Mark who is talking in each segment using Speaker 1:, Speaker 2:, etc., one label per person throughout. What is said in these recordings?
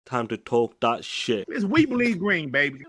Speaker 1: Time to talk that shit.
Speaker 2: It's We Believe Green, baby.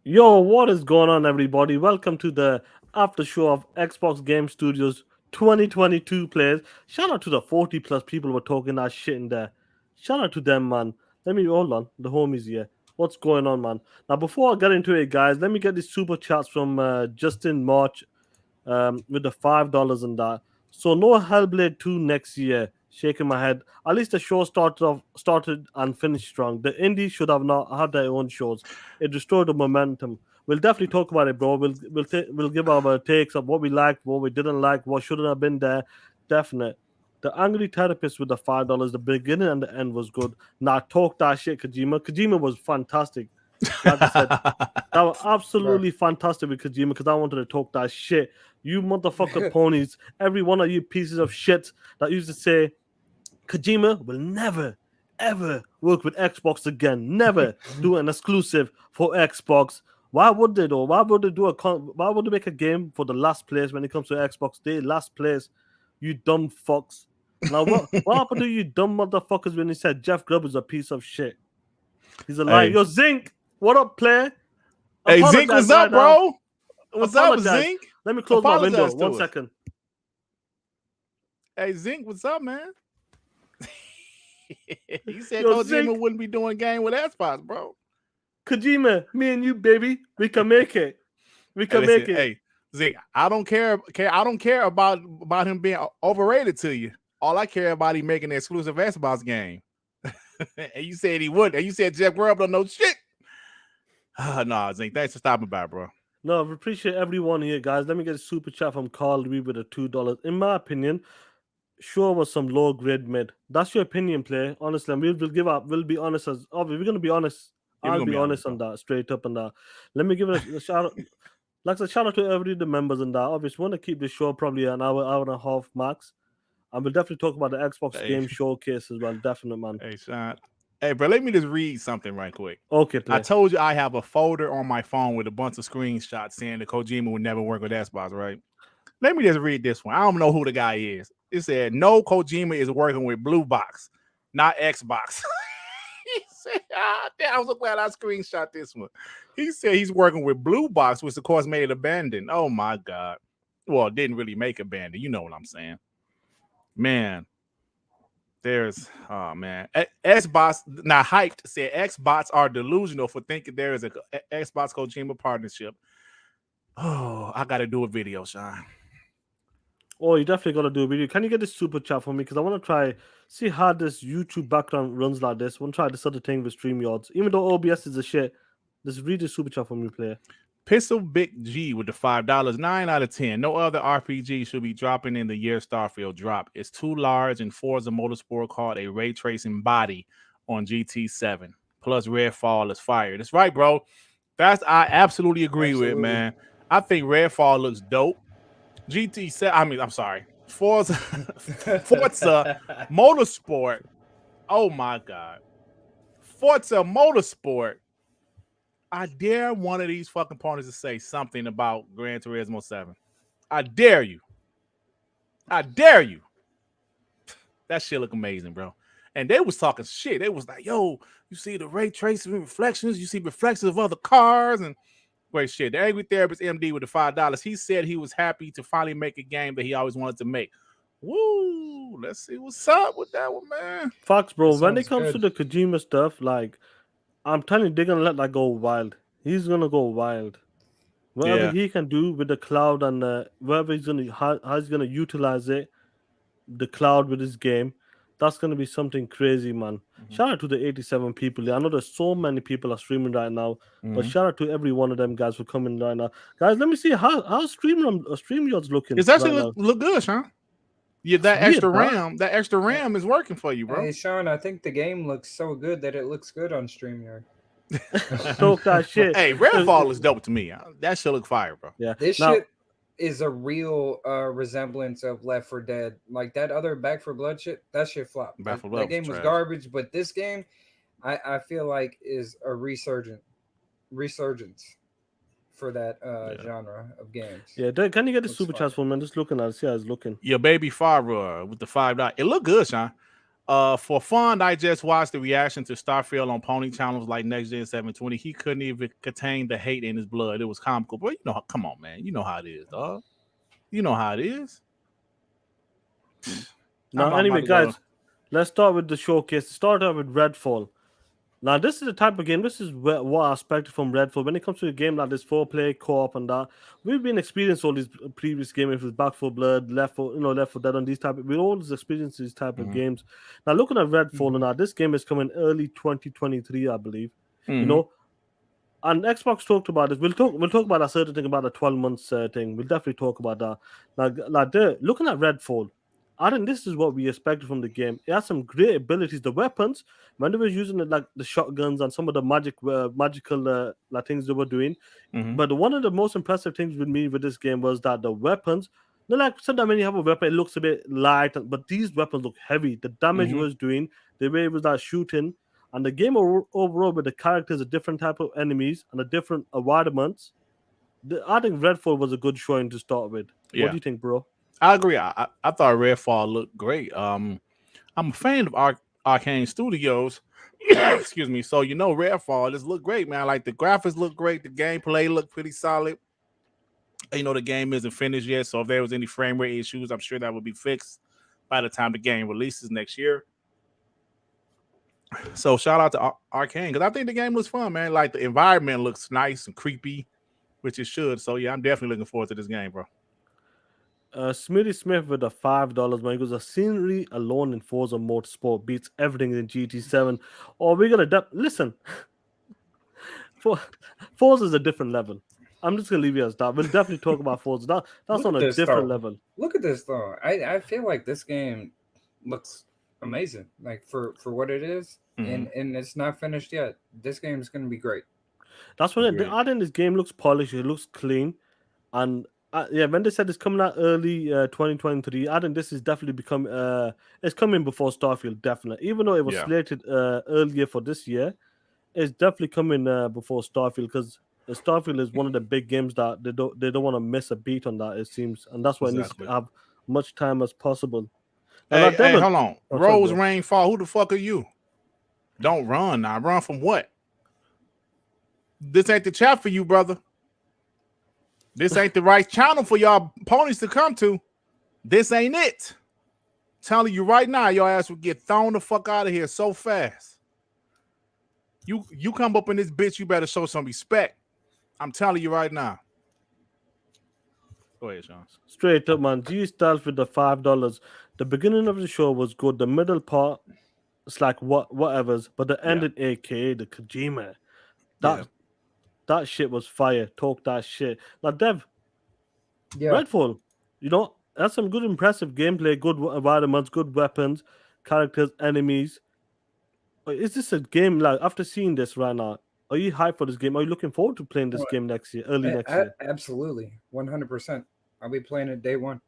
Speaker 1: Yo, what is going on, everybody? Welcome to the after show of Xbox Game Studios 2022 players. Shout out to the 40 plus people who were talking that shit in there. Shout out to them, man. Let me hold on. The homies here. What's going on, man? Now, before I get into it, guys, let me get these super chats from Justin March with the $5 and that. So no Hellblade 2 next year. Shaking my head. At least the show started and finished strong. The indies should have not had their own shows. It restored the momentum. We'll definitely talk about it, bro. We'll give our takes of what we liked, what we didn't like, what shouldn't have been there. Definite. The angry therapist with the $5. The beginning and the end was good. Now talk that shit, Kojima. Kojima was fantastic. Like I said, that was absolutely fantastic with Kojima because I wanted to talk that shit. You motherfucker ponies, every one of you pieces of shit that used to say Kojima will never, ever work with Xbox again. Never do an exclusive for Xbox. Why would they though? Why would they why would they make a game for the last place when it comes to Xbox? They last place. You dumb fucks. Now what happened to you dumb motherfuckers when he said Jeff Grubb is a piece of shit? He's a liar. Yo, Zinc, what up, player?
Speaker 2: Hey, Zinc, what's up, bro? What's up, Zinc?
Speaker 1: Let me close my window. 1 second.
Speaker 2: Hey, Zinc, what's up, man? He said Kojima wouldn't be doing game with Xbox, bro.
Speaker 1: Kojima, me and you, baby, we can make it. We can make it.
Speaker 2: Hey, Zinc, I don't care. I don't care about him being overrated to you. All I care about him making an exclusive Xbox game. And you said he would. And you said Jeff Grubb don't know shit. No, Zinc, thanks for stopping by, bro.
Speaker 1: No, I appreciate everyone here, guys. Let me get a super chat from Carl Lee with a $2. In my opinion, sure was some low grade mid. That's your opinion, player. Honestly, and we'll be honest as obviously we're gonna be honest. I'll be honest on that, straight up on that. Let me give it a shout out. Like a shout out to every the members and that. Obviously, want to keep this show probably an hour and a half max. And we'll definitely talk about the Xbox game showcase as well. Definite, man.
Speaker 2: Hey, Sean. Hey, bro, let me just read something right quick.
Speaker 1: Okay, play.
Speaker 2: I told you I have a folder on my phone with a bunch of screenshots saying that Kojima would never work with Xbox, right? Let me just read this one. I don't know who the guy is. It said, no, Kojima is working with Blue Box, not Xbox. He said, damn, I'm so glad I screenshot this one. He said he's working with Blue Box, which of course made it abandoned. Oh my God. Well, it didn't really make abandoned. You know what I'm saying. Man, Xbox, now Hyped said Xbox are delusional for thinking there is a Xbox Kojima partnership. Oh, I got to do a video, Sean.
Speaker 1: Oh, you definitely got to do a video. Can you get this super chat for me? Because I want to try, see how this YouTube background runs like this. I want to try this other thing with StreamYards. Even though OBS is a shit, just read the super chat for me, player.
Speaker 2: Pistol Big G with the $5. 9 out of 10. No other RPG should be dropping in the year Starfield drop. It's too large, and Forza Motorsport called a ray tracing body on GT7. Plus, Redfall is fire. That's right, bro. I absolutely agree with, man. I think Redfall looks dope. Forza Motorsport. Oh my God. Forza Motorsport. I dare one of these fucking partners to say something about Gran Turismo 7. I dare you. I dare you. That shit look amazing, bro. And they was talking shit. They was like, yo, you see the ray tracing reflections, you see reflections of other cars and great shit. The Angry Therapist MD with the $5. He said he was happy to finally make a game that he always wanted to make. Woo! Let's see what's up with that one, man.
Speaker 1: Facts, bro. When it comes to the Kojima stuff, like, I'm telling you, they're gonna let that go wild. He's gonna go wild. Whatever he can do with the cloud and wherever how he's gonna utilize it, the cloud with his game, that's gonna be something crazy, man. Shout out to the 87 people. I know there's so many people are streaming right now, but shout out to every one of them guys for coming right now. Guys, let me see how StreamYard's looking.
Speaker 2: It's actually look good, huh? Yeah,
Speaker 1: It's weird, that.
Speaker 2: that extra RAM is working for you, bro.
Speaker 3: Hey Sean, I think the game looks so good that it looks good on StreamYard.
Speaker 1: Talk that shit.
Speaker 2: Hey, Redfall is dope to me. That shit look fire, bro.
Speaker 1: Yeah.
Speaker 3: This
Speaker 1: Now,
Speaker 3: shit is a real resemblance of Left 4 Dead. Like that other Back 4 Blood shit, that shit flopped.
Speaker 2: Back 4 Blood
Speaker 3: That
Speaker 2: was
Speaker 3: game was
Speaker 2: trash.
Speaker 3: garbage, but this game, I feel like is a resurgence for that genre of games.
Speaker 1: yeah, can you get the
Speaker 3: Looks
Speaker 1: super
Speaker 3: fire.
Speaker 1: chats for me? I'm just looking at it. See how it's looking.
Speaker 2: Your baby Farah with the $5. It looked good, Sean. For fun, I just watched the reaction to Starfield on Pony channels like Next Gen 720. He couldn't even contain the hate in his blood. It was comical, but you know, come on, man. You know how it is, dog. You know how it is.
Speaker 1: Now,
Speaker 2: I'm
Speaker 1: anyway,
Speaker 2: about to go.
Speaker 1: guys, let's start with the showcase. Start out with Redfall. Now, this is the type of game. This is what I expected from Redfall. When it comes to a game like this, 4-player co-op and that, we've been experiencing all these previous games. If it's Back 4 Blood, Left 4, Left 4 Dead, on these type. We always experienced these type of games. Now, looking at Redfall, now this game is coming early 2023, I believe. You know, and Xbox talked about this. We'll talk about a certain thing about a 12 months thing. We'll definitely talk about that. Like they're looking at Redfall. I think this is what we expected from the game. It has some great abilities. The weapons, when they were using it, like the shotguns and some of the magical like things they were doing. But one of the most impressive things with me with this game was that the weapons. Like sometimes when you have a weapon, it looks a bit light, but these weapons look heavy. The damage it was doing, the way it was like shooting, and the game overall with the characters, a different type of enemies and a different environments. I think Redfall was a good showing to start with.
Speaker 2: Yeah.
Speaker 1: What do you think, bro?
Speaker 2: I agree. I thought Redfall looked great. I'm a fan of Arcane Studios. Excuse me. So Redfall, this look great, man. Like the graphics look great, the gameplay looked pretty solid. The game isn't finished yet, so if there was any frame rate issues, I'm sure that would be fixed by the time the game releases next year. So shout out to Arcane, because I think the game looks fun, man. Like the environment looks nice and creepy, which it should. So yeah, I'm definitely looking forward to this game, bro.
Speaker 1: Smitty Smith with the $5, man. He goes, the scenery alone in Forza Motorsport beats everything in GT7. Or we're gonna listen. Forza is a different level. I'm just gonna leave you as that. We'll definitely talk about Forza. That's
Speaker 3: Look
Speaker 1: on
Speaker 3: at
Speaker 1: a
Speaker 3: this,
Speaker 1: different
Speaker 3: though.
Speaker 1: level.
Speaker 3: Look at this though. I feel like this game looks amazing. Like for what it is, and it's not finished yet. This game is going to be great.
Speaker 1: That's what I think this game looks polished. It looks clean, and yeah, when they said it's coming out early 2023, I think this is definitely it's coming before Starfield, definitely. Even though it was slated earlier for this year, it's definitely coming before Starfield, because Starfield is one of the big games that they don't want to miss a beat on that, it seems, and that's why it needs to have much time as possible.
Speaker 2: Hey, hold on.
Speaker 1: Oh,
Speaker 2: Rose, rain, fall. Who the fuck are you? Don't run now. Run from what? This ain't the chat for you, brother. This ain't the right channel for y'all ponies to come to. This ain't it. Telling you right now, your ass will get thrown the fuck out of here so fast. You come up in this bitch, you better show some respect. I'm telling you right now. Go ahead, Sean.
Speaker 1: Straight up, man. G Styles with the $5. The beginning of the show was good. The middle part, it's like whatever's, but the ending, aka the Kojima, that shit was fire. Talk that shit. Now, Dev, Redfall, that's some good, impressive gameplay, good environments, good weapons, characters, enemies. Is this a game, like, after seeing this right now, are you hyped for this game? Are you looking forward to playing this game next year, early next year?
Speaker 3: Absolutely, 100%. I'll be playing it day one.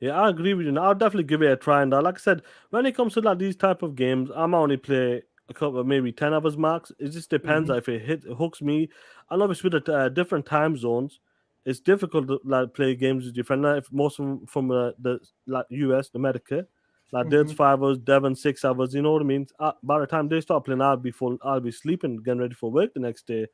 Speaker 1: Yeah, I agree with you. I'll definitely give it a try. And like I said, when it comes to like these type of games, I'm only play a couple, maybe 10 hours max. It just depends if it hooks me. And obviously with the different time zones, it's difficult to like play games with different. If most from the like US, America, like there's 5 hours, Devon 6 hours. You know what I mean? By the time they start playing, I'll be sleeping, getting ready for work the next day.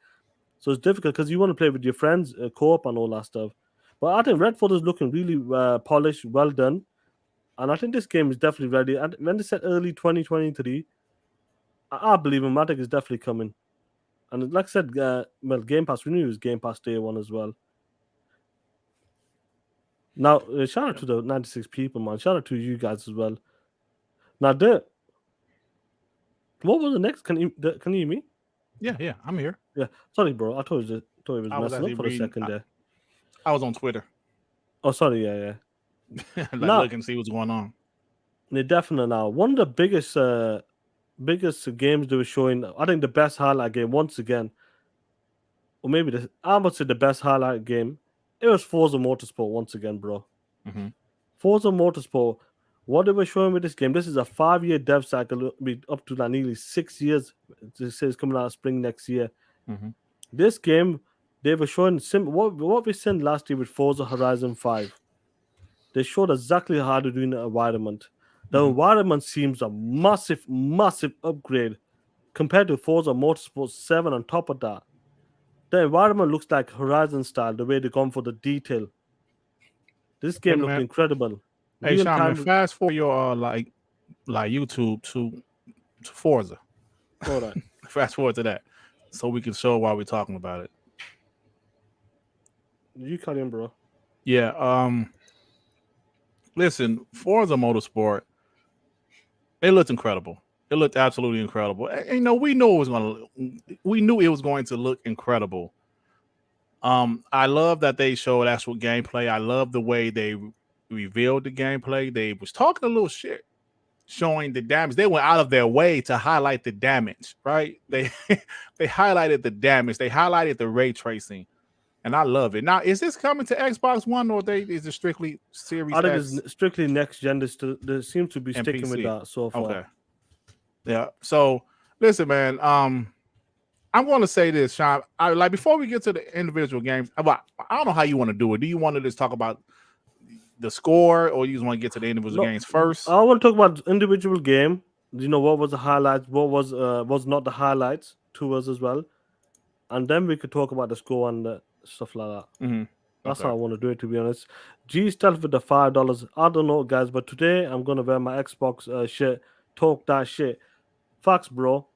Speaker 1: So it's difficult because you want to play with your friends, co-op and all that stuff. But I think Redfall is looking really polished, well done. And I think this game is definitely ready. And when they said early 2023, I believe him. I think it's definitely coming. And like I said, Game Pass, we knew it was Game Pass day one as well. Now, shout out to the 96 people, man. Shout out to you guys as well. Now, what was the next? Can you hear me?
Speaker 2: Yeah, I'm here.
Speaker 1: Yeah, sorry, bro. I thought it was messing up for a second there.
Speaker 2: I was on Twitter.
Speaker 1: Oh, sorry, yeah.
Speaker 2: Look and see what's going on.
Speaker 1: They definitely now. One of the biggest games they were showing, I think the best highlight game once again, or maybe I would say the best highlight game. It was Forza Motorsport once again, bro.
Speaker 2: Mm-hmm.
Speaker 1: Forza Motorsport. What they were showing with this game, this is a 5-year dev cycle, it'll be up to like nearly 6 years. They say it's coming out spring next year.
Speaker 2: Mm-hmm.
Speaker 1: This game, they were showing what we seen last year with Forza Horizon 5. They showed exactly how to do in the environment. The environment seems a massive, massive upgrade compared to Forza Motorsport 7 on top of that. The environment looks like Horizon style, the way they gone for the detail. This game looked incredible.
Speaker 2: Hey, Sean, man, fast forward your like YouTube to Forza.
Speaker 1: All right.
Speaker 2: Fast forward to that so we can show why we're talking about it.
Speaker 1: You cut in, bro.
Speaker 2: Yeah. Listen, Forza Motorsport, it looked incredible. It looked absolutely incredible. And, we knew it was going to look incredible. I love that they showed actual gameplay. I love the way they revealed the gameplay. They was talking a little shit, showing the damage. They went out of their way to highlight the damage, right? They highlighted the damage. They highlighted the ray tracing. And I love it. Now, is this coming to Xbox One or is it strictly Series X?
Speaker 1: I think it's strictly next gen. They seem to be sticking with that so far.
Speaker 2: Okay. Yeah. So, listen, man. I'm going to say this, Sean. Before we get to the individual games, I don't know how you want to do it. Do you want to just talk about the score, or you just want to get to the individual games first?
Speaker 1: I want to talk about individual game. What was the highlights? What was not the highlights to us as well, and then we could talk about the score and stuff like that.
Speaker 2: Mm-hmm.
Speaker 1: That's how I want to do it, to be honest. G stealth with the $5. I don't know, guys, but today I'm gonna wear my Xbox shit. Talk that shit. Facts, bro.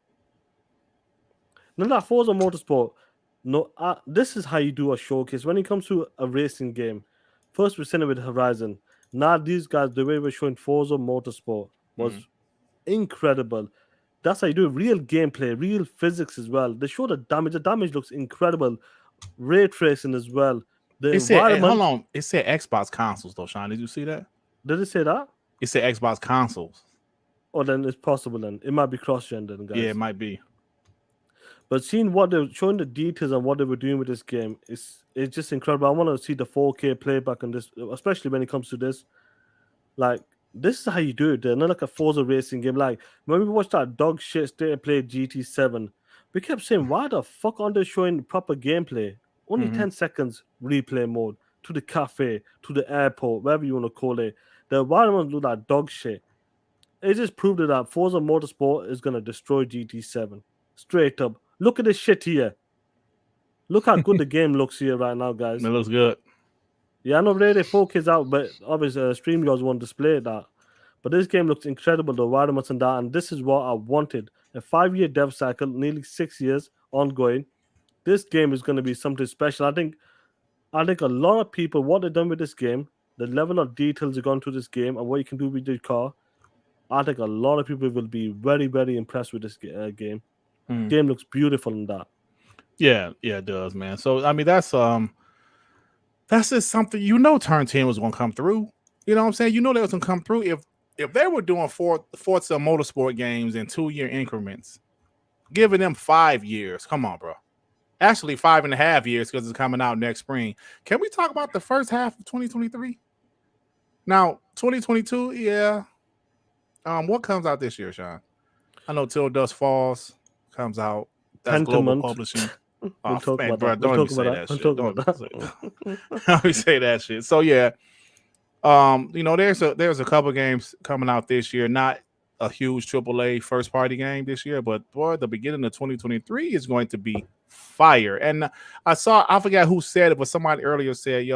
Speaker 1: Now that Forza Motorsport, this is how you do a showcase when it comes to a racing game. First we seen it with Horizon. Now these guys, the way we're showing Forza Motorsport was incredible. That's how you do real gameplay, real physics as well. They show the damage. The damage looks incredible. Ray tracing as well.
Speaker 2: Hold on. It said Xbox consoles though, Sean. Did you see that?
Speaker 1: Did it say that?
Speaker 2: It said Xbox consoles.
Speaker 1: Oh, then it's possible then. It might be cross-gen then, guys.
Speaker 2: Yeah, it might be.
Speaker 1: But seeing what they're showing, the details and what they were doing with this game, it's just incredible. I want to see the 4K playback on this, especially when it comes to this. Like, this is how you do it. They're not like a Forza racing game. Like, when we watched that dog shit state of play GT7, we kept saying, why the fuck aren't they showing proper gameplay? Only 10 seconds replay mode to the cafe, to the airport, whatever you want to call it. The environment look like dog shit. It just proved that Forza Motorsport is going to destroy GT7. Straight up. Look at this shit here. Look how good the game looks here right now, guys.
Speaker 2: It looks good.
Speaker 1: Yeah, I know really 4K's out, but obviously StreamYards won't display that. But this game looks incredible, the environments and that, and this is what I wanted. A 5-year dev cycle, nearly 6 years ongoing. This game is going to be something special. I think a lot of people, what they've done with this game, the level of details you've gone to this game and what you can do with your car, I think a lot of people will be very, very impressed with this game. Game looks beautiful in that.
Speaker 2: Yeah, it does, man. So I mean, that's just something Turn 10 was gonna come through. You know what I'm saying? They was gonna come through if they were doing Forza Motorsport games in 2-year increments, giving them 5 years. Come on, bro. Actually, 5.5 years because it's coming out next spring. Can we talk about the first half of 2023? Now, 2022, yeah. What comes out this year, Sean? I know Till Dust Falls comes out. That's Global Publishing.
Speaker 1: We'll talk about that.
Speaker 2: Don't even say that shit. Don't even say that shit. So yeah, there's a couple games coming out this year. Not a huge AAA first party game this year, but boy, the beginning of 2023 is going to be fire. And I forgot who said it, but somebody earlier said,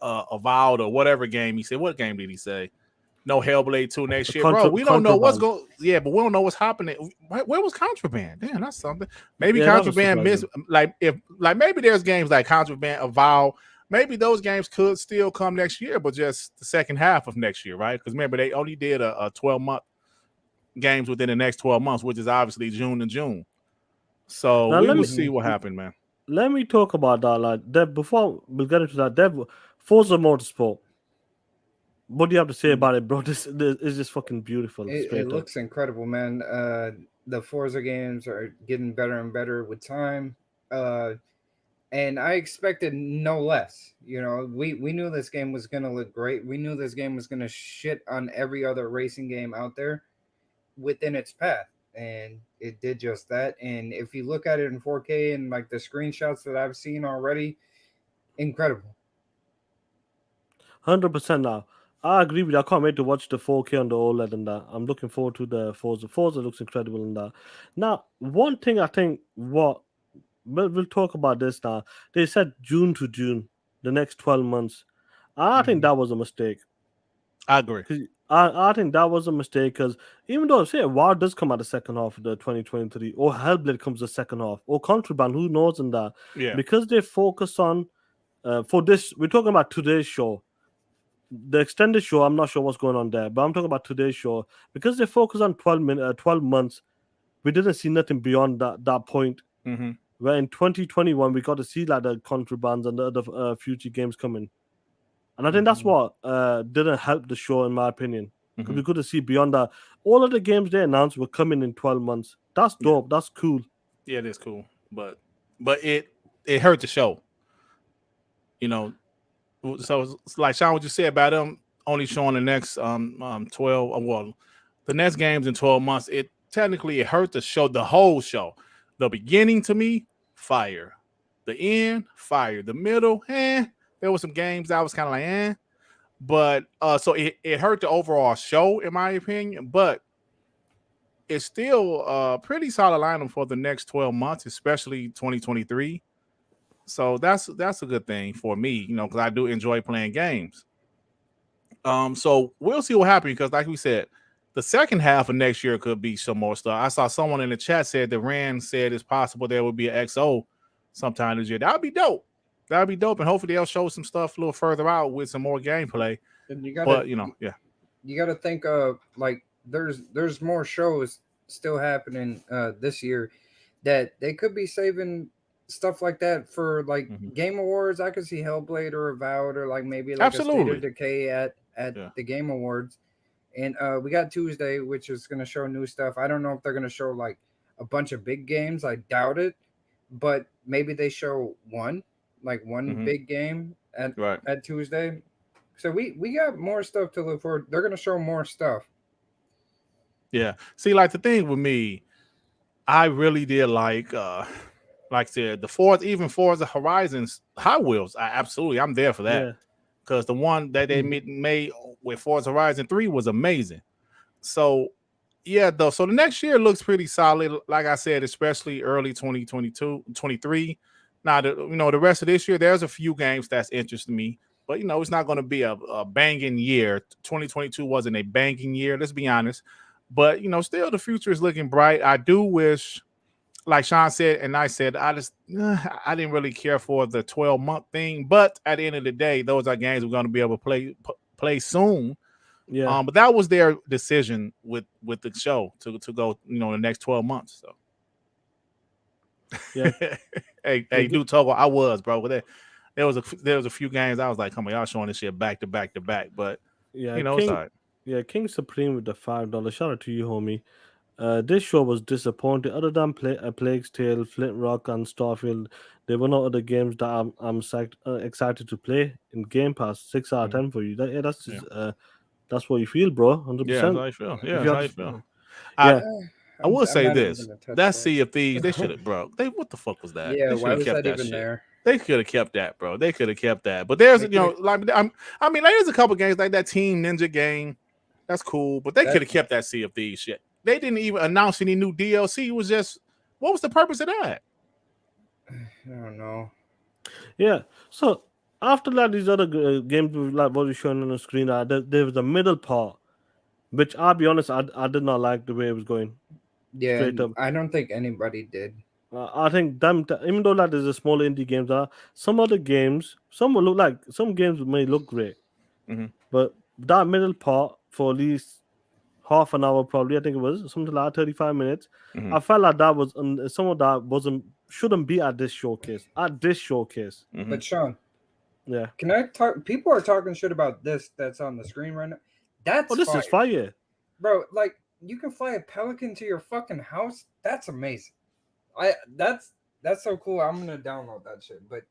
Speaker 2: Avowed or whatever game he said. What game did he say? No Hellblade 2 next year, bro. We don't know what's going. Yeah, but we don't know what's happening. Where was Contraband? Damn, that's something. Maybe Contraband missed. Maybe there's games like Contraband, Avowed. Maybe those games could still come next year, but just the second half of next year, right? Because remember, they only did a 12-month games within the next 12 months, which is obviously June to June. So we will see what happened, man.
Speaker 1: Let me talk about that. Like, Dev, before we'll get into that, Dev, Forza Motorsport. What do you have to say
Speaker 3: Mm.
Speaker 1: about it, bro? This is just fucking beautiful.
Speaker 3: It
Speaker 1: Straight up.
Speaker 3: looks incredible, man. The Forza games are getting better and better with time. And I expected no less. You know, we knew this game was gonna look great. We knew this game was gonna shit on every other racing game out there within its path, and it did just that. And if you look at it in 4K and like the screenshots that I've seen already, incredible.
Speaker 1: 100% now. I agree with you. I can't wait to watch the 4K on the OLED and that. I'm looking forward to the Forza. Forza looks incredible in that. Now, one thing I think what we'll talk about this now. They said June to June, the next 12 months. I think
Speaker 3: Mhm.
Speaker 1: that was a mistake.
Speaker 2: I agree.
Speaker 1: 'Cause I think that was a mistake because even though say War does come out the second half of the 2023, or Hellblade comes the second half, or Contraband, who knows in that,
Speaker 2: Yeah.
Speaker 1: because they focus on for this, we're talking about today's show. The extended show, I'm not sure what's going on there, but I'm talking about today's show because they focus on 12 months. We didn't see nothing beyond that point.
Speaker 2: Mm-hmm.
Speaker 1: Where in 2021 we got to see like the contrabands and the other future games coming, and I think that's
Speaker 3: Mhm.
Speaker 1: what didn't help the show in my opinion because
Speaker 2: Mhm.
Speaker 1: we could have see beyond that. All of the games they announced were coming in 12 months. That's
Speaker 2: Yeah.
Speaker 1: dope. That's cool.
Speaker 2: Yeah, it is cool, but it hurt the show. You know, so it's like Sean, what you said about them only showing the next 12 well, the next games in 12 months. It technically it hurt the show, the whole show. The beginning to me, fire. The end, fire. The middle, there were some games I was kind of like, but so it hurt the overall show in my opinion, but it's still a pretty solid lineup for the next 12 months, especially 2023. So that's a good thing for me, you know, because I do enjoy playing games. So we'll see what happens because, like we said, the second half of next year could be some more stuff. I saw someone in the chat said that Rand said it's possible there would be an XO sometime this year. That would be dope. That would be dope, and hopefully they'll show some stuff a little further out with some more gameplay.
Speaker 3: And you gotta,
Speaker 2: But you know, yeah,
Speaker 3: you gotta think of like there's more shows still happening this year that they could be saving stuff like that for like
Speaker 2: Mhm.
Speaker 3: Game Awards. I could see Hellblade or Avowed or like maybe like a State
Speaker 2: Absolutely.
Speaker 3: of Decay at
Speaker 2: Yeah.
Speaker 3: the Game Awards. And we got Tuesday, which is gonna show new stuff. I don't know if they're gonna show like a bunch of big games. I doubt it, but maybe they show one
Speaker 2: Mhm.
Speaker 3: big game
Speaker 2: Right.
Speaker 3: at Tuesday. So we got more stuff to look for. They're gonna show more stuff.
Speaker 2: Yeah. See, like the thing with me, I really did like I said, the Forza, even Forza Horizons Hot Wheels. I'm there for that
Speaker 1: Yeah.
Speaker 2: because the one that they made with Forza Horizon 3 was amazing. So yeah, though. So the next year looks pretty solid. Like I said, especially early 2022, 23. Now, the rest of this year, there's a few games that's interesting me, but it's not going to be a banging year. 2022 wasn't a banging year. Let's be honest. But still the future is looking bright. I do wish, like Sean said, and I said, I didn't really care for the 12-month thing. But at the end of the day, those are games we're going to be able to play soon.
Speaker 1: Yeah.
Speaker 2: But that was their decision with the show to go, the next 12 months. So
Speaker 1: Yeah.
Speaker 2: hey, dude, Togo, I was, bro. But there was a few games I was like, come on, y'all showing this shit back to back to back. But
Speaker 1: Yeah.
Speaker 2: it's all
Speaker 1: King.
Speaker 2: right.
Speaker 1: Yeah. King Supreme with the $5. Shout out to you, homie. This show was disappointing. Other than Plague's Tale, Flint Rock, and Starfield, there were no other games that I'm excited to play in Game Pass. 6 out of 10 for you. That's just, that's what you feel, bro.
Speaker 2: Yeah, that's
Speaker 1: 100%.
Speaker 2: how you feel. Yeah,
Speaker 1: If
Speaker 2: that's
Speaker 1: you
Speaker 2: how you
Speaker 1: have
Speaker 2: feel.
Speaker 1: to,
Speaker 2: I
Speaker 1: yeah,
Speaker 2: I will
Speaker 3: I'm
Speaker 2: say
Speaker 3: not even
Speaker 2: this.
Speaker 3: gonna touch
Speaker 2: That
Speaker 3: that.
Speaker 2: Sea of Thieves, they should have, bro. What the fuck was that?
Speaker 3: Yeah,
Speaker 2: They should
Speaker 3: why
Speaker 2: have
Speaker 3: was
Speaker 2: kept
Speaker 3: that
Speaker 2: that
Speaker 3: even
Speaker 2: shit.
Speaker 3: there?
Speaker 2: They could have kept that, bro. They could have kept that. But there's,
Speaker 3: They could've-
Speaker 2: like there's a couple games like that Team Ninja game. That's cool, but they could have kept that Sea of Thieves shit. They didn't even announce any new DLC. It was just, what was the purpose of that?
Speaker 3: I don't know.
Speaker 1: yeah. So after that, these other games like what was shown on the screen, there was a middle part, which I'll be honest, I did not like the way it was going.
Speaker 3: Yeah,
Speaker 1: Straight up.
Speaker 3: I don't think anybody did.
Speaker 1: I think even though that is a small indie games, some other games, some will look like some games may look great,
Speaker 2: Mhm.
Speaker 1: but that middle part for at least half an hour, probably I think it was something like 35 minutes.
Speaker 2: Mhm.
Speaker 1: I felt like that was some of that shouldn't be at this showcase.
Speaker 2: Mhm.
Speaker 3: But Sean,
Speaker 1: Yeah.
Speaker 3: Can I talk? People are talking shit about this that's on the screen right now. That's
Speaker 1: Oh, this
Speaker 3: fire,
Speaker 1: is fire.
Speaker 3: bro. Like you can fly a pelican to your fucking house. That's amazing. That's so cool. I'm gonna download that shit. But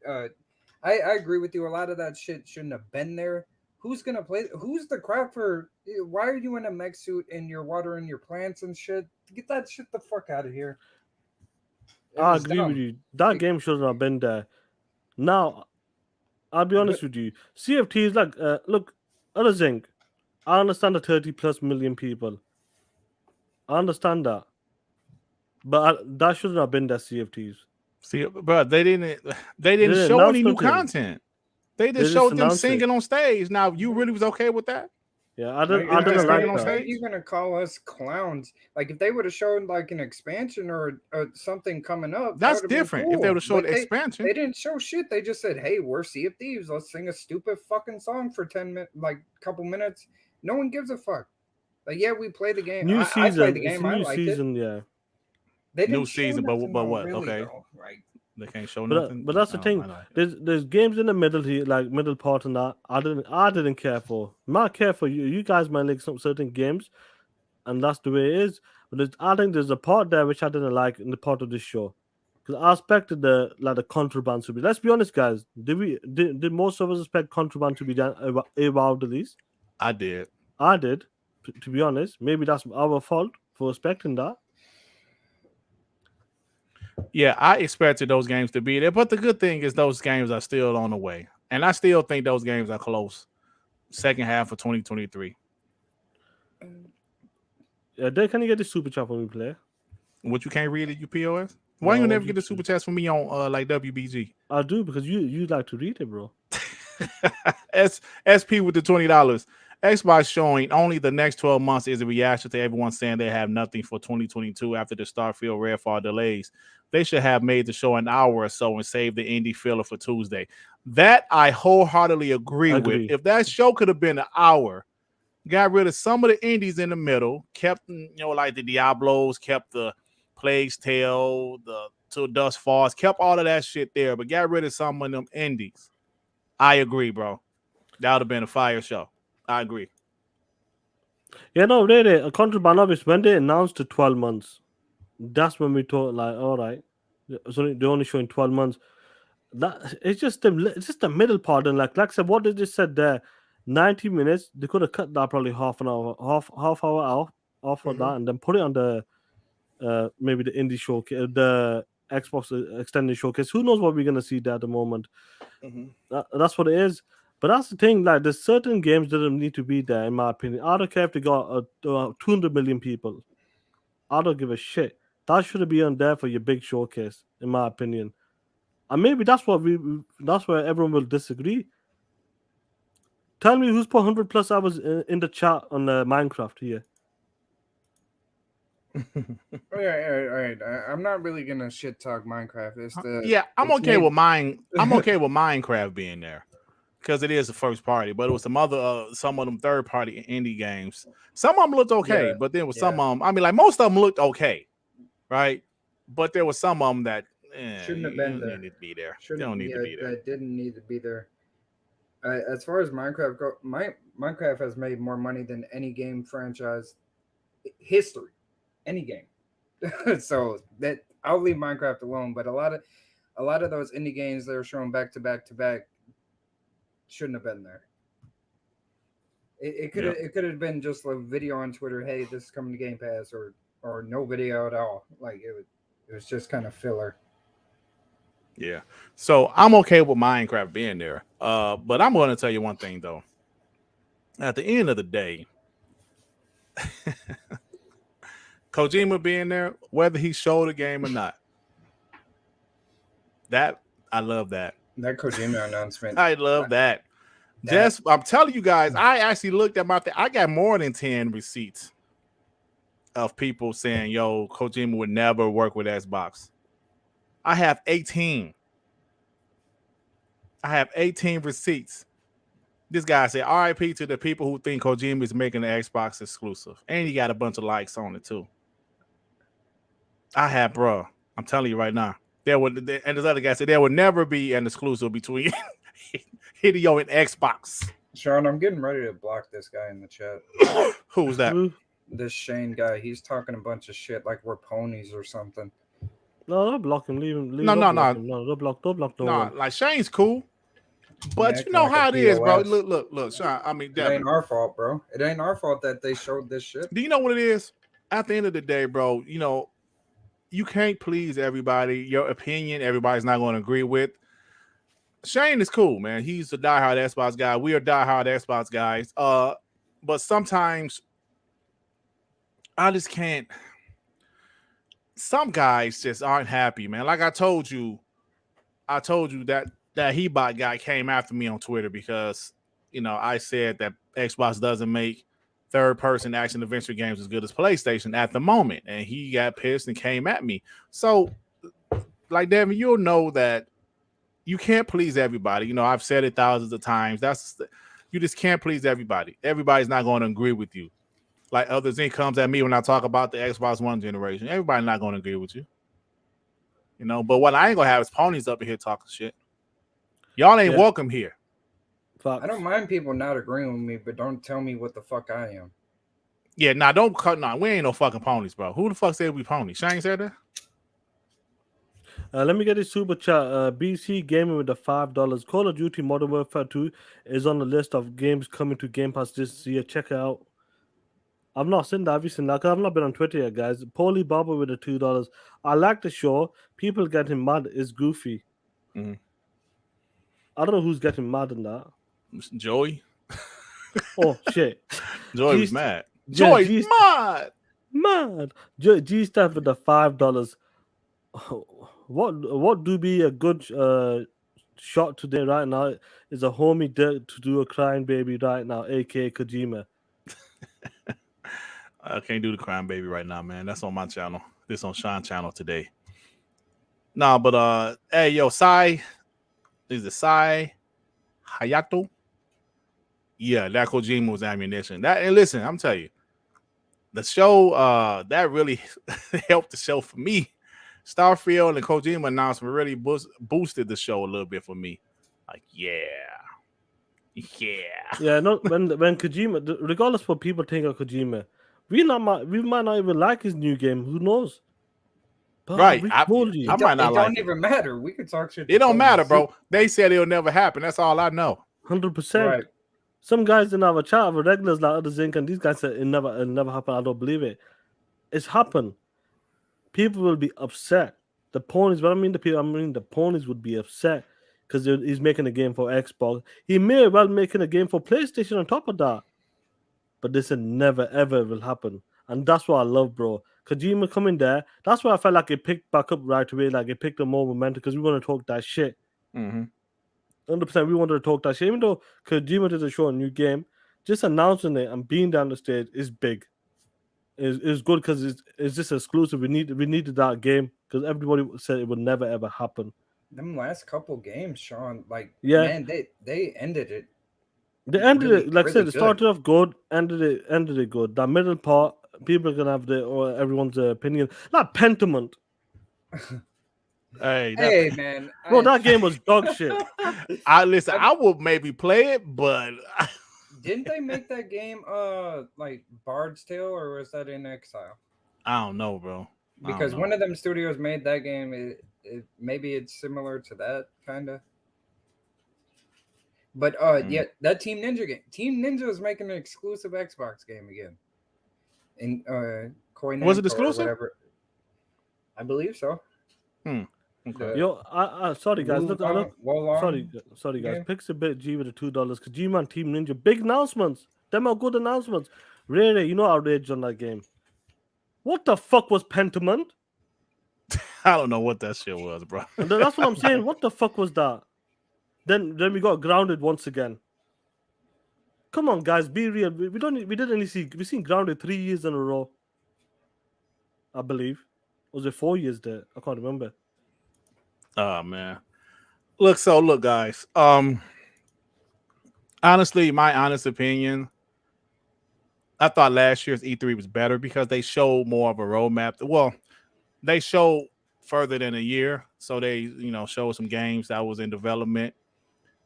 Speaker 3: I agree with you. A lot of that shit shouldn't have been there. Who's gonna play? Who's the crowd for? Why are you in a mech suit and you're watering your plants and shit? Get that shit the fuck out of here. It
Speaker 1: I
Speaker 3: was
Speaker 1: agree with
Speaker 3: dumb.
Speaker 1: you. That
Speaker 3: It-
Speaker 1: game shouldn't have been there. Now, I'll be honest
Speaker 3: but
Speaker 1: with you. CFT is like, look, other thing. I understand the 30 plus million people. I understand that. But that shouldn't have been the CFTs.
Speaker 2: See, bro, they didn't
Speaker 1: They didn't
Speaker 2: show
Speaker 1: announce
Speaker 2: any new
Speaker 1: nothing.
Speaker 2: content. They
Speaker 1: They
Speaker 2: just
Speaker 1: just
Speaker 2: showed them
Speaker 1: announced it.
Speaker 2: singing on stage. Now, you really was okay with that?
Speaker 1: Yeah, I
Speaker 2: Them just
Speaker 1: didn't
Speaker 2: singing
Speaker 1: like
Speaker 2: on
Speaker 3: how
Speaker 1: that.
Speaker 3: are
Speaker 2: stage?
Speaker 3: you gonna call us clowns? Like if they would have shown like an expansion or something coming up, that
Speaker 2: That's
Speaker 3: would have been
Speaker 2: different. If they would
Speaker 3: cool.
Speaker 2: have showed
Speaker 3: But
Speaker 2: the expansion,
Speaker 3: they didn't show shit. They just said, "Hey, we're Sea of Thieves. Let's sing a stupid fucking song for 10 minutes, like couple minutes." No one gives a fuck. Like yeah, we play the game.
Speaker 1: New
Speaker 3: I played
Speaker 1: season.
Speaker 3: the
Speaker 1: It's a
Speaker 3: game. I
Speaker 1: new
Speaker 3: liked it.
Speaker 1: season, yeah.
Speaker 3: They
Speaker 2: new
Speaker 3: didn't show
Speaker 2: season,
Speaker 3: nothing
Speaker 2: but
Speaker 3: though,
Speaker 2: what?
Speaker 3: really
Speaker 2: Okay,
Speaker 3: though. Like
Speaker 2: they can't show
Speaker 1: But
Speaker 2: nothing.
Speaker 1: that's the thing.
Speaker 2: I like that.
Speaker 1: There's games in the middle here, like middle part, and that I didn't care for. Not care for you. You guys might like some certain games, and that's the way it is. But I think there's a part there which I didn't like in the part of this show, because I expected the contraband to be. Let's be honest, guys. Did most of us expect contraband to be done about the least?
Speaker 2: I did.
Speaker 1: I did, to be honest. Maybe that's our fault for expecting that.
Speaker 2: Yeah, I expected those games to be there, but the good thing is those games are still on the way, and I still think those games are close. Second half of 2023.
Speaker 1: Yeah, Dave, can you get the super chat for me, player?
Speaker 2: What, you can't read it, you POS? Why
Speaker 1: No, I
Speaker 2: you
Speaker 1: want
Speaker 2: never
Speaker 1: you
Speaker 2: get the
Speaker 1: to.
Speaker 2: super chats from me on like WBG?
Speaker 1: I do because you like to read it, bro.
Speaker 2: SP with the $20. Xbox showing only the next 12 months is a reaction to everyone saying they have nothing for 2022 after the Starfield Redfall delays. They should have made the show an hour or so and saved the indie filler for Tuesday. That I wholeheartedly agree with.
Speaker 1: Agree.
Speaker 2: If that show could have been an hour, got rid of some of the indies in the middle, kept, like the Diablos, kept the Plague's Tale, the Till Dust Falls, kept all of that shit there, but got rid of some of them indies. I agree, bro. That would have been a fire show. I agree.
Speaker 1: Yeah, no, really, a contraband office when they announced the 12 months, that's when we thought like, all right, so they're only showing 12 months. That it's just the middle part, and like I said, what they just said there, 90 minutes. They could have cut that probably half an hour, half hour off of that, and then put it on the maybe the indie showcase, the Xbox extended showcase. Who knows what we're gonna see there at the moment? That's what it is. But that's the thing. Like, there's certain games that don't need to be there, in my opinion. I don't care if they got 200 million people. I don't give a shit. That should be on there for your big showcase, in my opinion. And maybe that's what that's where everyone will disagree. Tell me who's put 100 plus hours in the chat on Minecraft here.
Speaker 3: all right. I'm not really gonna shit talk Minecraft.
Speaker 2: I'm
Speaker 3: it's
Speaker 2: okay
Speaker 3: made-
Speaker 2: with mine. I'm okay with Minecraft being there because it is the first party. But it was some of them third party indie games. Some of them looked okay,
Speaker 3: Yeah,
Speaker 2: but there was
Speaker 3: yeah.
Speaker 2: some of them. I mean, like most of them looked okay, right? But there was some of them that
Speaker 3: Shouldn't have
Speaker 2: you
Speaker 3: been
Speaker 2: don't
Speaker 3: there.
Speaker 2: need to be there. They
Speaker 3: Shouldn't
Speaker 2: don't need to be there.
Speaker 3: that didn't need to be there. As far as Minecraft go, Minecraft has made more money than any game franchise history, any game. So that I'll leave Minecraft alone. But a lot of those indie games that are shown back to back shouldn't have been there. It could have been just a video on Twitter. Hey, this is coming to Game Pass, or no video at all. Like it was just kind of filler.
Speaker 2: Yeah. So I'm okay with Minecraft being there. But I'm going to tell you one thing though. At the end of the day, Kojima being there, whether he showed a game or not, that I love that.
Speaker 3: That Kojima announcement.
Speaker 2: I love that. Just I'm telling you guys, I actually looked at my thing. I got more than 10 receipts of people saying, yo, Kojima would never work with Xbox. I have 18. I have 18 receipts. This guy said, RIP to the people who think Kojima is making the Xbox exclusive. And he got a bunch of likes on it too. I'm telling you right now. And this other guy said there would never be an exclusive between Hideo in Xbox.
Speaker 3: Sean, I'm getting ready to block this guy in the chat.
Speaker 2: Who was that?
Speaker 1: Who?
Speaker 3: This Shane guy, he's talking a bunch of shit like we're ponies or something.
Speaker 1: No, don't block him. Leave him. Leave
Speaker 2: No,
Speaker 1: him.
Speaker 2: no,
Speaker 1: Block
Speaker 2: no.
Speaker 1: him. No, don't block no
Speaker 2: No,
Speaker 1: one.
Speaker 2: like Shane's cool. But you
Speaker 3: acting
Speaker 2: know
Speaker 3: like a
Speaker 2: how it is, bro.
Speaker 3: POS.
Speaker 2: Look, Sean. I mean,
Speaker 3: It
Speaker 2: Devin.
Speaker 3: ain't our fault, bro. It ain't our fault that they showed this shit.
Speaker 2: Do you know what it is? At the end of the day, bro, you know, you can't please everybody. Your opinion, everybody's not going to agree with. Shane is cool, man. He's a diehard Xbox guy. We are diehard Xbox guys. But sometimes I just can't. Some guys just aren't happy, man. Like I told you that Hebot guy came after me on Twitter because, you know, I said that Xbox doesn't make third-person action adventure games as good as PlayStation at the moment, and he got pissed and came at me. So, like, Devin, you'll know that you can't please everybody. You know, I've said it thousands of times. You just can't please everybody. Everybody's not going to agree with you. Like Other Zinc comes at me when I talk about the Xbox One generation. Everybody's not going to agree with you. You know, but what I ain't gonna have is ponies up in here talking shit. Y'all ain't welcome here.
Speaker 1: Facts.
Speaker 3: I don't mind people not agreeing with me, but don't tell me what the fuck I am.
Speaker 2: Yeah, nah, don't cut. Nah, we ain't no fucking ponies, bro. Who the fuck said we ponies? Shane said that.
Speaker 1: Let me get this super chat. BC Gaming with the $5. Call of Duty Modern Warfare 2 is on the list of games coming to Game Pass this year. Check it out. I've not seen that. Have you seen that? 'Cause I've not been on Twitter yet, guys. Paulie Barber with the $2. I like the show. People getting mad is goofy.
Speaker 2: Mhm.
Speaker 1: I don't know who's getting mad in that.
Speaker 2: Joey.
Speaker 1: Oh shit.
Speaker 2: Joey was
Speaker 1: G-
Speaker 2: mad.
Speaker 1: Yeah,
Speaker 2: Joey's
Speaker 1: G-
Speaker 2: mad.
Speaker 1: Mad. G Staff with the $5. What do be a good shot today right now is a homie to do a crying baby right now, aka Kojima.
Speaker 2: I can't do the crime baby right now, man. That's on my channel. This on Sean's channel today. Nah, but hey, yo, Sai. Is it Sai Hayato? Yeah, that Kojima was ammunition. That, and listen, I'm telling you, the show that really helped the show for me. Starfield and Kojima announcement really boosted the show a little bit for me. Like, yeah.
Speaker 1: Yeah, no, when Kojima, regardless what people think of Kojima, we might not even like his new game. Who knows? But
Speaker 2: Right.
Speaker 1: we
Speaker 2: I
Speaker 1: told you.
Speaker 2: might not
Speaker 3: It
Speaker 2: like
Speaker 3: don't
Speaker 2: it.
Speaker 3: even matter. We could talk shit.
Speaker 2: It don't matter, bro. They said it'll never happen. That's all I know.
Speaker 1: 100%.
Speaker 3: Right.
Speaker 1: Some guys didn't have a chat with regulars like Other Zinc, and these guys said it'll never happen. I don't believe it. It's happened. People will be upset. The ponies, the ponies would be upset because he's making a game for Xbox. He may well making a game for PlayStation on top of that. But this will never ever will happen. And that's what I love, bro. Kojima coming there. That's why I felt like it picked back up right away. Like it picked up more momentum because we want to talk that shit.
Speaker 2: Mm-hmm.
Speaker 1: 100% we wanted to talk that shit. Even though Kojima did a show a new game, just announcing it and being down the stage is big. Is good because it's just exclusive. We needed that game because everybody said it would never ever happen.
Speaker 3: Them last couple games, Sean, like,
Speaker 1: Yeah.
Speaker 3: man, they ended it.
Speaker 1: They ended
Speaker 3: really-
Speaker 1: it, like I said,
Speaker 3: really
Speaker 1: it started off good, ended it good. That middle part, people are gonna have everyone's opinion. Like Pentiment.
Speaker 2: Hey,
Speaker 3: man.
Speaker 1: Bro, that game was dog shit.
Speaker 2: I will maybe play it, but
Speaker 3: Didn't they make that game like Bard's Tale, or was that in Exile?
Speaker 2: I don't know, bro.
Speaker 3: Because one of them studios made that game. Maybe it's similar to that kind of. But yeah, that Team Ninja game. Team Ninja is making an exclusive Xbox game again. In Koei
Speaker 2: Was it
Speaker 3: Namco or
Speaker 2: exclusive?
Speaker 3: whatever. I believe so.
Speaker 2: Okay.
Speaker 1: Yo, sorry guys. Look, sorry guys.
Speaker 3: Yeah.
Speaker 1: Pixabit G with the $2. Kojima and Team Ninja, big announcements. Them are good announcements. Really, you know our rage on that game. What the fuck was Pentiment?
Speaker 2: I don't know what that shit was, bro.
Speaker 1: That's what I'm saying. What the fuck was that? Then we got grounded once again. Come on, guys, be real. We've seen grounded 3 years in a row. I believe. Or was it 4 years there? I can't remember.
Speaker 2: Oh man. Look, guys. Honestly, my honest opinion, I thought last year's E3 was better because they showed more of a roadmap. Well, they showed further than a year, so they, showed some games that was in development.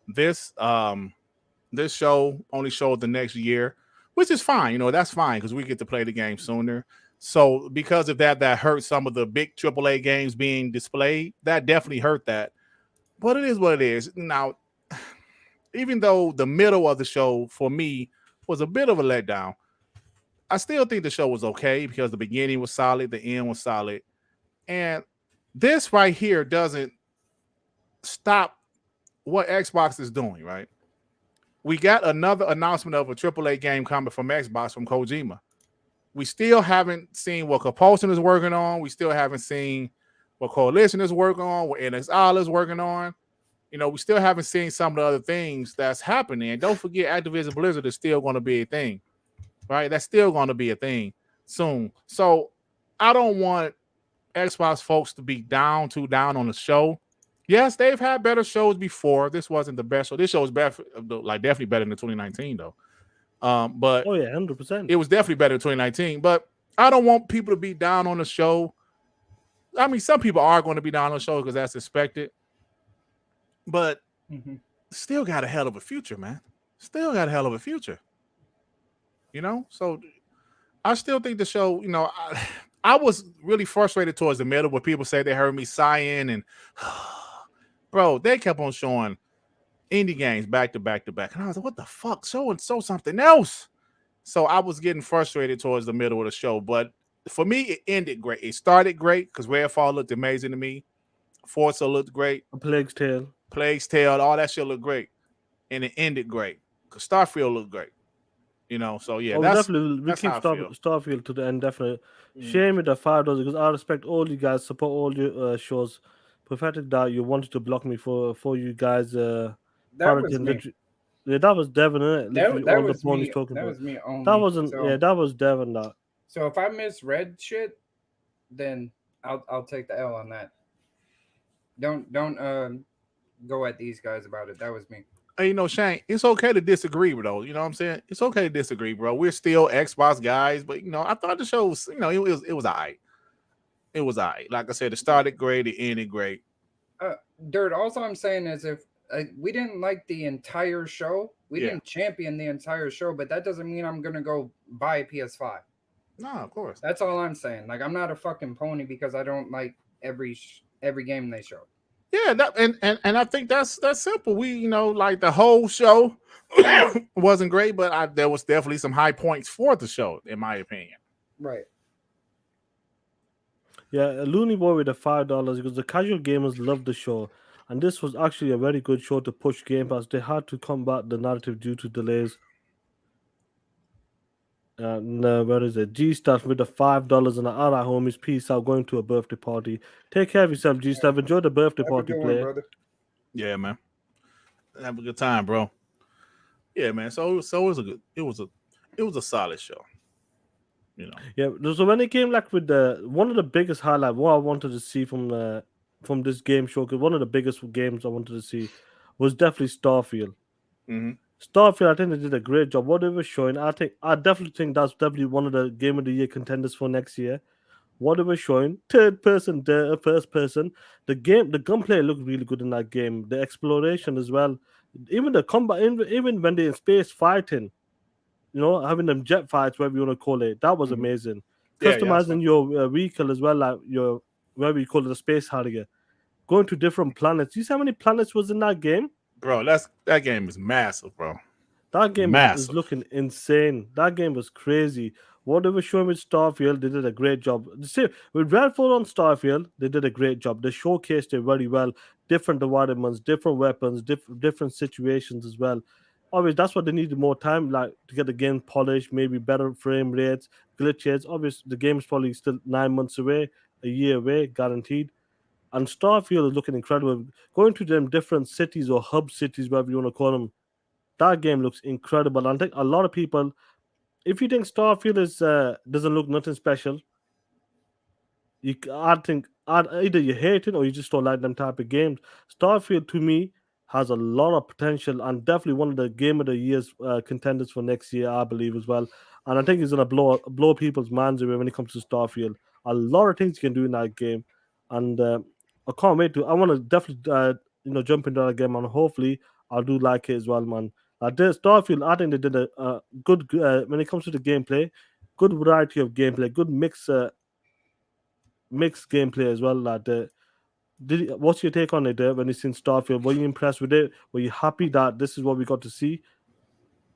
Speaker 2: this this show only showed the next year, which is fine. That's fine because we get to play the game sooner. So because of that, that hurt some of the big AAA games being displayed. That definitely hurt that. But it is what it is. Now, even though the middle of the show for me was a bit of a letdown, I still think the show was okay because the beginning was solid, the end was solid. And this right here doesn't stop what Xbox is doing, right? We got another announcement of a AAA game coming from Xbox from Kojima. We still haven't seen what Compulsion is working on. We still haven't seen what Coalition is working on, what NXL is working on. We still haven't seen some of the other things that's happening. And don't forget, Activision Blizzard is still going to be a thing, right? That's still going to be a thing soon. So I don't want Xbox folks to be too down on the show. Yes, they've had better shows before. This wasn't the best show. This show is better, like definitely better than 2019 though. But
Speaker 1: Oh yeah, 100%.
Speaker 2: it was definitely better than 2019. But I don't want people to be down on the show. I mean, some people are going to be down on the show because that's expected. But still got a hell of a future, man. Still got a hell of a future. So I still think the show, I was really frustrated towards the middle where people say they heard me sighing and bro, they kept on showing indie games back to back to back. And I was like, what the fuck? Show something else. So I was getting frustrated towards the middle of the show. But for me, it ended great. It started great because Redfall looked amazing to me. Forza looked great.
Speaker 1: Plague's Tale,
Speaker 2: all that shit looked great. And it ended great. Because Starfield looked great. So yeah,
Speaker 1: we keep Starfield to the end, definitely. Shame with the $5 because I respect all you guys, support all your shows. Pathetic that you wanted to block me for you guys.
Speaker 3: That was me.
Speaker 1: Yeah, that was Devin, innit? Literally
Speaker 3: That
Speaker 1: all the
Speaker 3: was
Speaker 1: ponies
Speaker 3: me.
Speaker 1: talking
Speaker 3: That
Speaker 1: about.
Speaker 3: was me only.
Speaker 1: That wasn't.
Speaker 3: So,
Speaker 1: Yeah, that was Devin. That.
Speaker 3: So if I misread shit, then I'll take the L on that. Don't go at these guys about it. That was me.
Speaker 2: Hey, Shane, it's okay to disagree, bro. You know what I'm saying? It's okay to disagree, bro. We're still Xbox guys, but I thought the show was, it was all right. It was all right. Like I said, it started great, it ended great.
Speaker 3: Dirt. Also, I'm saying is if we didn't like the entire show, we didn't champion the entire show, but that doesn't mean I'm gonna go buy a PS5.
Speaker 2: No, of course.
Speaker 3: That's all I'm saying. Like I'm not a fucking pony because I don't like every game they show.
Speaker 2: Yeah, and I think that's simple. We, like the whole show wasn't great, but there was definitely some high points for the show, in my opinion.
Speaker 3: Right.
Speaker 1: Yeah, a Looney Boy with the $5 because the casual gamers loved the show, and this was actually a very good show to push Game Pass. They had to combat the narrative due to delays. Where is it? G Stuff with the $5 and all right, homies. Peace out. Going to a birthday party. Take care of yourself, G Stuff. Enjoy the birthday party, play.
Speaker 3: Brother.
Speaker 2: Yeah, man. Have a good time, bro. Yeah, man. So it was a solid show.
Speaker 1: Yeah. So when it came like with one of the biggest highlight, what I wanted to see from this game show, because one of the biggest games I wanted to see was definitely Starfield.
Speaker 2: Mm-hmm.
Speaker 1: Starfield, I think they did a great job. What they were showing, I definitely think that's definitely one of the Game of the Year contenders for next year. What they were showing, third person, first person, the gunplay looked really good in that game. The exploration as well, even the combat, even when they're in space fighting, having them jet fights, whatever you want to call it, that was amazing. Customizing your vehicle as well, like your whatever you call it, the space harrier, going to different planets. You see how many planets was in that game?
Speaker 2: Bro, that game is massive, bro.
Speaker 1: That game is looking insane. That game was crazy. What they were showing with Starfield, they did a great job. See, with Redfall on Starfield, they did a great job. They showcased it very well. Different environments, different weapons, different situations as well. Obviously, that's what they needed more time, like to get the game polished, maybe better frame rates, glitches. Obviously, the game is probably still 9 months away, a year away, guaranteed. And Starfield is looking incredible. Going to them different cities or hub cities, whatever you want to call them, that game looks incredible. I think a lot of people, if you think Starfield is doesn't look nothing special, I think either you hate it or you just don't like them type of games. Starfield to me has a lot of potential and definitely one of the Game of the Year's contenders for next year, I believe as well. And I think he's gonna blow people's minds away when it comes to Starfield. A lot of things you can do in that game, and I can't wait to. I want to definitely jump into that game and hopefully I do like it as well, man. Like this Starfield, I think they did a good when it comes to the gameplay, good variety of gameplay, good mixed gameplay as well. Like what's your take on it when you seen Starfield? Were you impressed with it? Were you happy that this is what we got to see?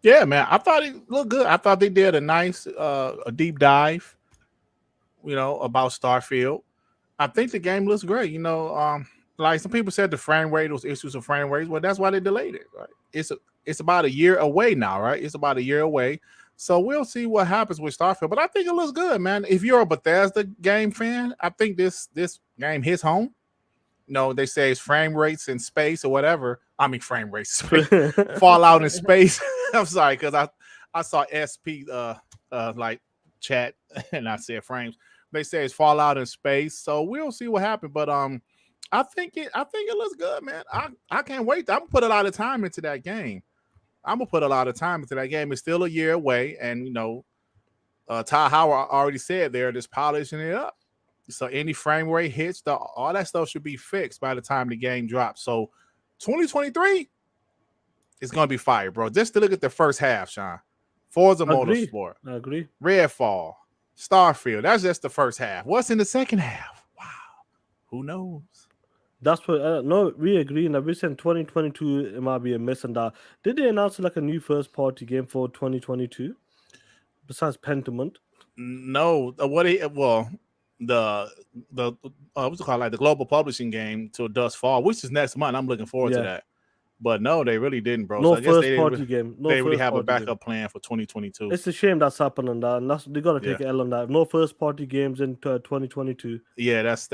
Speaker 2: Yeah, man. I thought it looked good. I thought they did a nice a deep dive, about Starfield. I think the game looks great. Like some people said the frame rate, those issues of frame rates. Well, that's why they delayed it. Right? It's about a year away now, right? It's about a year away. So we'll see what happens with Starfield. But I think it looks good, man. If you're a Bethesda game fan, I think this game hits home. They say it's frame rates in space or whatever. I mean frame rates, Fallout in space. I'm sorry, because I saw SP like chat and I said frames. They say it's Fallout in space, so we'll see what happens. But I think it looks good, man. I can't wait. I'm gonna put a lot of time into that game. It's still a year away, and Ty Howard already said they're just polishing it up. So any frame rate hits, all that stuff should be fixed by the time the game drops. So 2023 is going to be fire, bro. Just to look at the first half, Sean. Forza Motorsport.
Speaker 1: I agree.
Speaker 2: Redfall. Starfield. That's just the first half. What's in the second half? Wow. Who knows?
Speaker 1: That's what no, we agree. And we said 2022 it might be a miss on that. Did they announce like a new first party game for 2022 besides Pentiment?
Speaker 2: No. The what's it called, like the global publishing game till Dust Fall, which is next month. I'm looking forward to that. But no, they really didn't, bro.
Speaker 1: No
Speaker 2: so I guess
Speaker 1: first party game. No,
Speaker 2: they really
Speaker 1: first
Speaker 2: have a
Speaker 1: party
Speaker 2: backup
Speaker 1: game.
Speaker 2: plan for 2022.
Speaker 1: It's a shame that's happening. That they gotta take an L on that. No first party games in 2022.
Speaker 2: Yeah, that's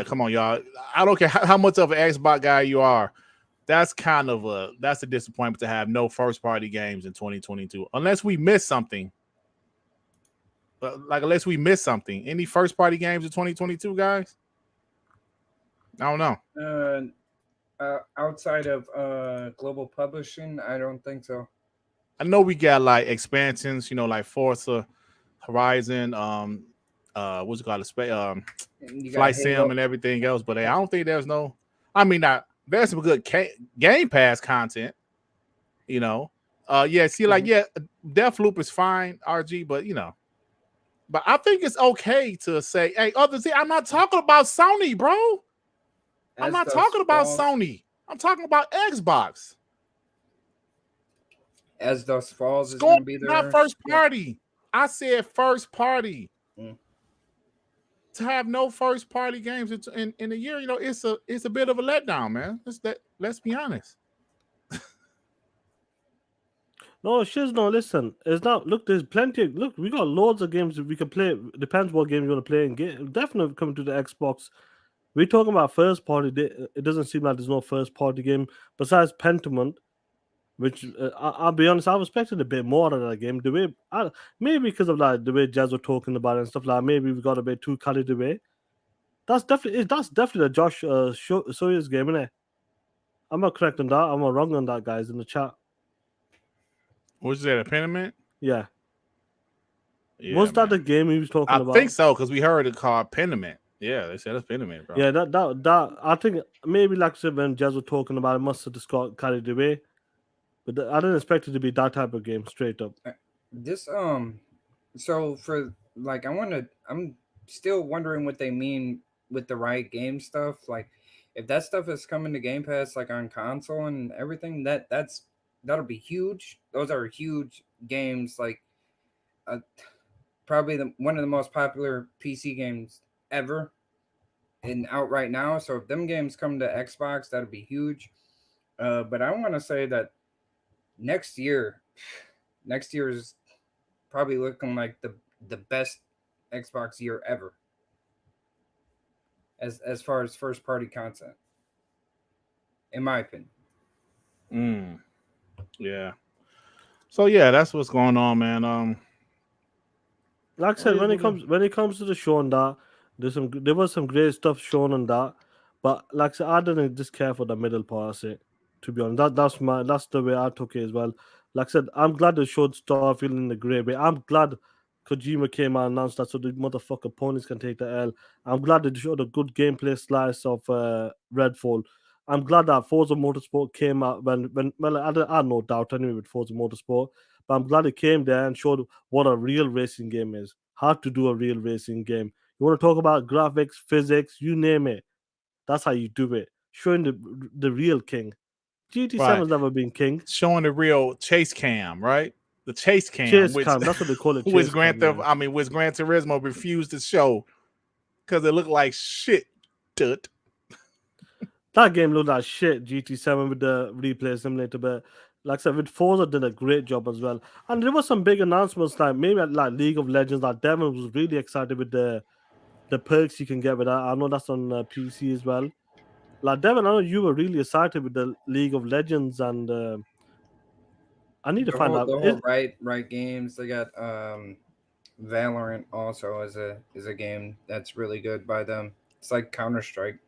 Speaker 2: come on, y'all. I don't care how much of an Xbox guy you are. That's a disappointment to have no first party games in 2022, unless we miss something. Unless we miss something. Any first party games in 2022, guys? I don't know.
Speaker 3: Outside of global publishing, I don't think so.
Speaker 2: I know we got like expansions, like Forza Horizon, what's it called, Flight Sim and everything else. But I don't think there's no. I mean, there's some good Game Pass content. Deathloop is fine, RG, but But I think it's okay to say, hey, I'm not talking about Sony, bro. I'm not talking about Sony. I'm talking about Xbox.
Speaker 3: As Dust Falls is going to be there.
Speaker 2: Not first party. I said first party. To have no first party games in a year, it's a bit of a letdown, man. Let's be honest.
Speaker 1: No, listen. It's not. Look, there's plenty. Look, we got loads of games that we can play. Depends what game you want to play. And definitely coming to the Xbox. We're talking about first party. It doesn't seem like there's no first party game besides Pentiment, which I'll be honest, I was expecting a bit more out of that game. Maybe because of like the way Jazz were talking about it and stuff like. Maybe we got a bit too carried away. That's definitely the Josh Sawyer's game, isn't it? I'm not correct on that. I'm not wrong on that, guys, in the chat.
Speaker 2: Was that a Pentiment?
Speaker 1: Yeah. Was that the game he was talking about?
Speaker 2: I think so, because we heard it called Pentiment. Yeah, they said it's Pentiment, bro.
Speaker 1: Yeah, that I think maybe like I said when Jazz was talking about it, must have just got carried away. But I didn't expect it to be that type of game, straight up.
Speaker 3: This so for like I'm still wondering what they mean with the right game stuff. Like if that stuff is coming to Game Pass like on console and everything, that'll be huge. Those are huge games, like probably one of the most popular PC games ever and out right now. So if them games come to Xbox, that'll be huge. But I want to say that next year is probably looking like the best Xbox year ever as far as first party content, in my opinion.
Speaker 2: Yeah. So yeah, that's what's going on, man.
Speaker 1: Like I said, when it comes to the show and that, there was some great stuff shown on that, but like I said, I didn't just care for the middle part of it. To be honest, that's the way I took it as well. Like I said, I'm glad they showed Starfield in the great way. I'm glad Kojima came out and announced that so the motherfucker ponies can take the L. I'm glad they showed a good gameplay slice of Redfall. I'm glad that Forza Motorsport came out when well, I had no doubt anyway with Forza Motorsport, but I'm glad it came there and showed what a real racing game is, how to do a real racing game. You want to talk about graphics, physics, you name it. That's how you do it. Showing the real king.
Speaker 2: Right.
Speaker 1: GT7's never been king.
Speaker 2: Showing the real chase cam, right? The chase cam,
Speaker 1: Chase
Speaker 2: which
Speaker 1: cam, that's what they call it.
Speaker 2: which
Speaker 1: Chase
Speaker 2: Gran
Speaker 1: cam. Yeah.
Speaker 2: which Gran Turismo refused to show because it looked like shit. Tut.
Speaker 1: That game looked like shit, GT7 with the replay simulator, but like I said, with Forza did a great job as well. And there was some big announcements like maybe at like League of Legends. Like Devon was really excited with the perks you can get with that. I know that's on PC as well. Like Devon, I know you were really excited with the League of Legends, and I need to
Speaker 3: The
Speaker 1: find
Speaker 3: whole
Speaker 1: out.
Speaker 3: the whole right games. They got Valorant also is a game that's really good by them. It's like Counter-Strike.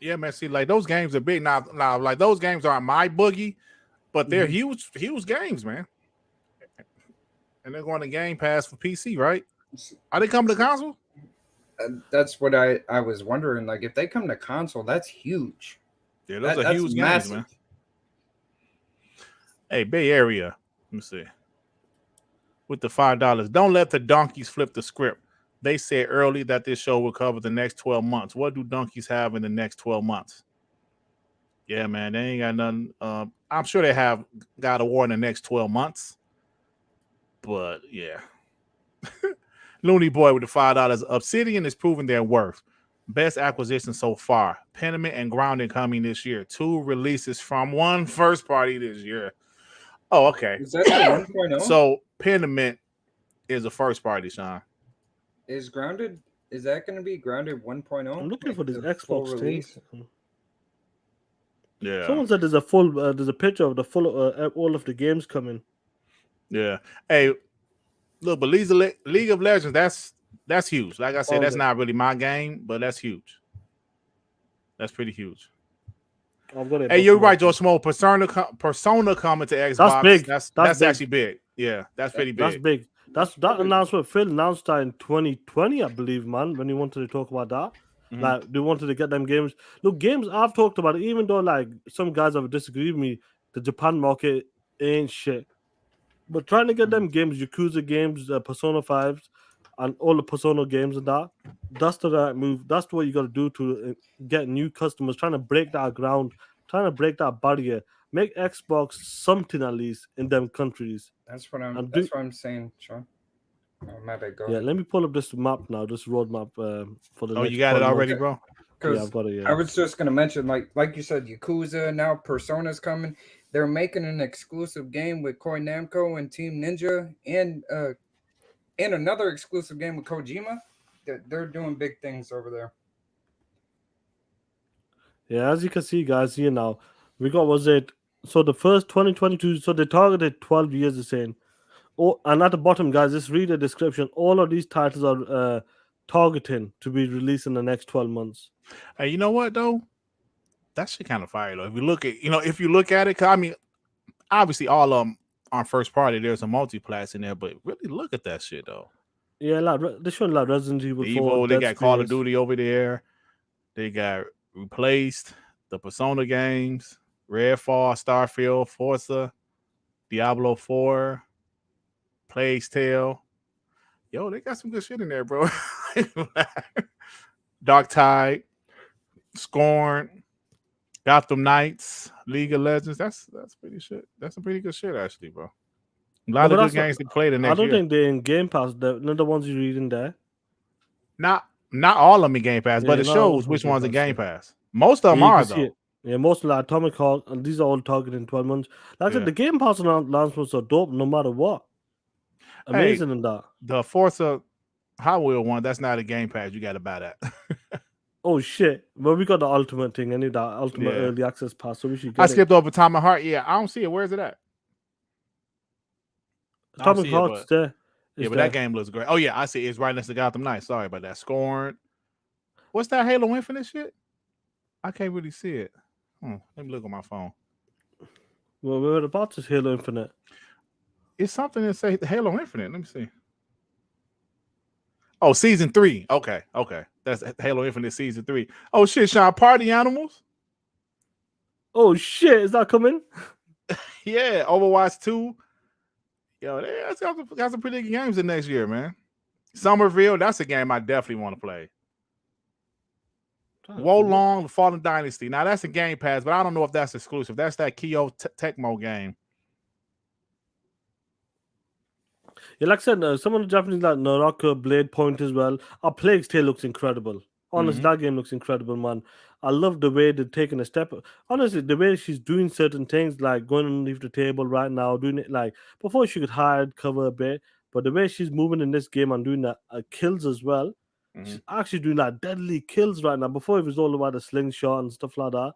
Speaker 2: Yeah, man. See, like those games are big now. Now, like those games aren't my boogie, but they're huge games, man. And they're going to Game Pass for PC, right? Are they coming to console?
Speaker 3: That's what I was wondering. Like, if they come to console, that's huge.
Speaker 2: Yeah, those are
Speaker 3: That's
Speaker 2: huge
Speaker 3: massive.
Speaker 2: games, man. Hey, Bay Area. Let me see. With the $5, don't let the donkeys flip the script. They said early that this show will cover the next 12 months. What do donkeys have in the next 12 months? Yeah, man, they ain't got nothing. I'm sure they have God of War in the next 12 months. But yeah. Looney Boy with the $5. Obsidian is proving their worth. Best acquisition so far. Pentiment and Grounding coming this year. 2 releases from one first party this year. Oh, okay.
Speaker 3: Is that the 1.0?
Speaker 2: So Pentiment is a first party, Sean.
Speaker 3: Is Grounded? Is that going to be Grounded 1.0?
Speaker 1: I'm looking for this
Speaker 3: the full
Speaker 1: Xbox
Speaker 3: release?
Speaker 1: thing.
Speaker 2: Yeah.
Speaker 1: Someone said there's a full, there's a picture of the full, all of the games coming.
Speaker 2: Yeah. Hey, look, but League of Legends, that's huge. Like I said, that's not really my game, but that's huge. That's pretty huge.
Speaker 1: I've got it.
Speaker 2: Hey, you're right, Joe Smo. Persona coming to Xbox.
Speaker 1: That's big.
Speaker 2: That's
Speaker 1: big.
Speaker 2: actually big. Yeah, that's pretty big.
Speaker 1: That's big. That announcement Phil announced that in 2020, I believe, man. When he wanted to talk about that, like they wanted to get them games. Look, games I've talked about, even though like some guys have disagreed with me, the Japan market ain't shit. But trying to get them games, Yakuza games, Persona 5s, and all the Persona games and that's the right move. That's what you got to do to get new customers. Trying to break that ground, trying to break that barrier. Make Xbox something at least in them countries.
Speaker 3: That's what I'm saying, Sean. Oh, my bad. Go ahead.
Speaker 1: Let me pull up this map now, this roadmap for the.
Speaker 2: Oh,
Speaker 1: next
Speaker 2: you got it
Speaker 1: 12
Speaker 2: already,
Speaker 1: months.
Speaker 2: bro?
Speaker 1: Yeah, I've got it. Yeah.
Speaker 3: I was just gonna mention, like you said, Yakuza, now Persona's coming. They're making an exclusive game with Koei Namco and Team Ninja, and another exclusive game with Kojima. They're doing big things over there.
Speaker 1: Yeah, as you can see, guys, here now we got so the first 2022. So they targeted 12 years, they're saying. Oh, and at the bottom, guys, just read the description. All of these titles are targeting to be released in the next 12 months.
Speaker 2: Hey, you know what though? That shit kind of fire though. If you look at it, 'cause, I mean, obviously all of them are first party. There's a multiplayer in there, but really look at that shit though.
Speaker 1: Yeah, like they're showing like Resident Evil 4.
Speaker 2: They got Call of Duty over there. They got Replaced, the Persona games, Redfall, Starfield, Forza, Diablo 4, Plague's Tale. Yo, they got some good shit in there, bro. Dark Tide, Scorn, Gotham Knights, League of Legends. That's pretty shit. That's some pretty good shit, actually, bro. A lot of good games to play the next year.
Speaker 1: I don't think they're in Game Pass. They're not the ones you read in there.
Speaker 2: Not all of them in Game Pass, but it shows which ones in Game Pass. Most of them are, though.
Speaker 1: Yeah, most of like Atomic Heart, and these are all targeted in 12 months. Like I said, the Game Pass announcements are dope no matter what. Amazing in that.
Speaker 2: The Forza Hot Wheel one, that's not a Game Pass. You got to buy that.
Speaker 1: Oh, shit. Well, we got the Ultimate thing. I need that Ultimate Early Access Pass, so we should get
Speaker 2: I skipped over Atomic Heart. Yeah, I don't see it. Where is it at?
Speaker 1: Atomic Heart's there.
Speaker 2: Yeah, but that game looks great. Oh, yeah, I see. It's right next to Gotham Knights. Sorry about that. Scorn. What's that Halo Infinite shit? I can't really see it. Let me look on my phone.
Speaker 1: Well, we're about to Halo Infinite.
Speaker 2: It's something that say Halo Infinite. Let me see. Oh, Season 3. Okay. That's Halo Infinite Season 3. Oh, shit, Sean. Party Animals.
Speaker 1: Oh shit, is that coming?
Speaker 2: Yeah, Overwatch 2. Yo, that's got some pretty good games in next year, man. Somerville, that's a game I definitely want to play. Wolong, the Fallen Dynasty. Now that's a Game Pass, but I don't know if that's exclusive. That's that Kyo Tecmo game.
Speaker 1: Yeah, like I said, some of the Japanese like Naraka, Blade Point as well. Our Plague's Tale looks incredible. Honestly, that game looks incredible, man. I love the way they're taking a step. Honestly, the way she's doing certain things, like going underneath the table right now, doing it like before she could hide, cover a bit. But the way she's moving in this game and doing that kills as well, she's actually doing like deadly kills right now. Before it was all about the slingshot and stuff like that.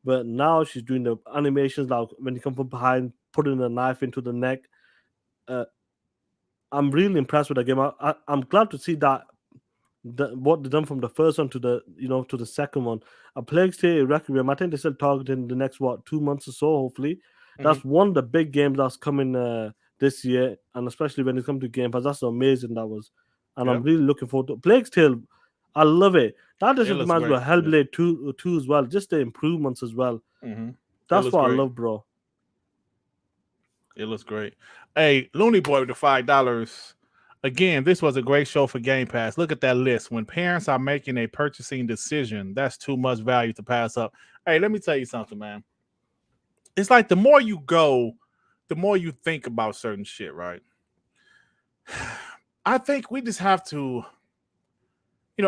Speaker 1: But now she's doing the animations like when you come from behind, putting a knife into the neck. I'm really impressed with the game. I'm glad to see that what they done from the first one to the second one. A Plague Tale Requiem. I think they're still targeting the next 2 months or so. Hopefully, that's one of the big games that's coming this year, and especially when it comes to Game Pass. That's amazing. That was, and I'm really looking forward to Plague Tale. I love it. That just reminds me of Hellblade 2 as well. Just the improvements as well. That's what I love, bro.
Speaker 2: It looks great. Hey, Looney Boy with the $5. Again, this was a great show for Game Pass. Look at that list. When parents are making a purchasing decision, that's too much value to pass up. Hey, let me tell you something, man. It's like the more you go, the more you think about certain shit, right? I think we just have to,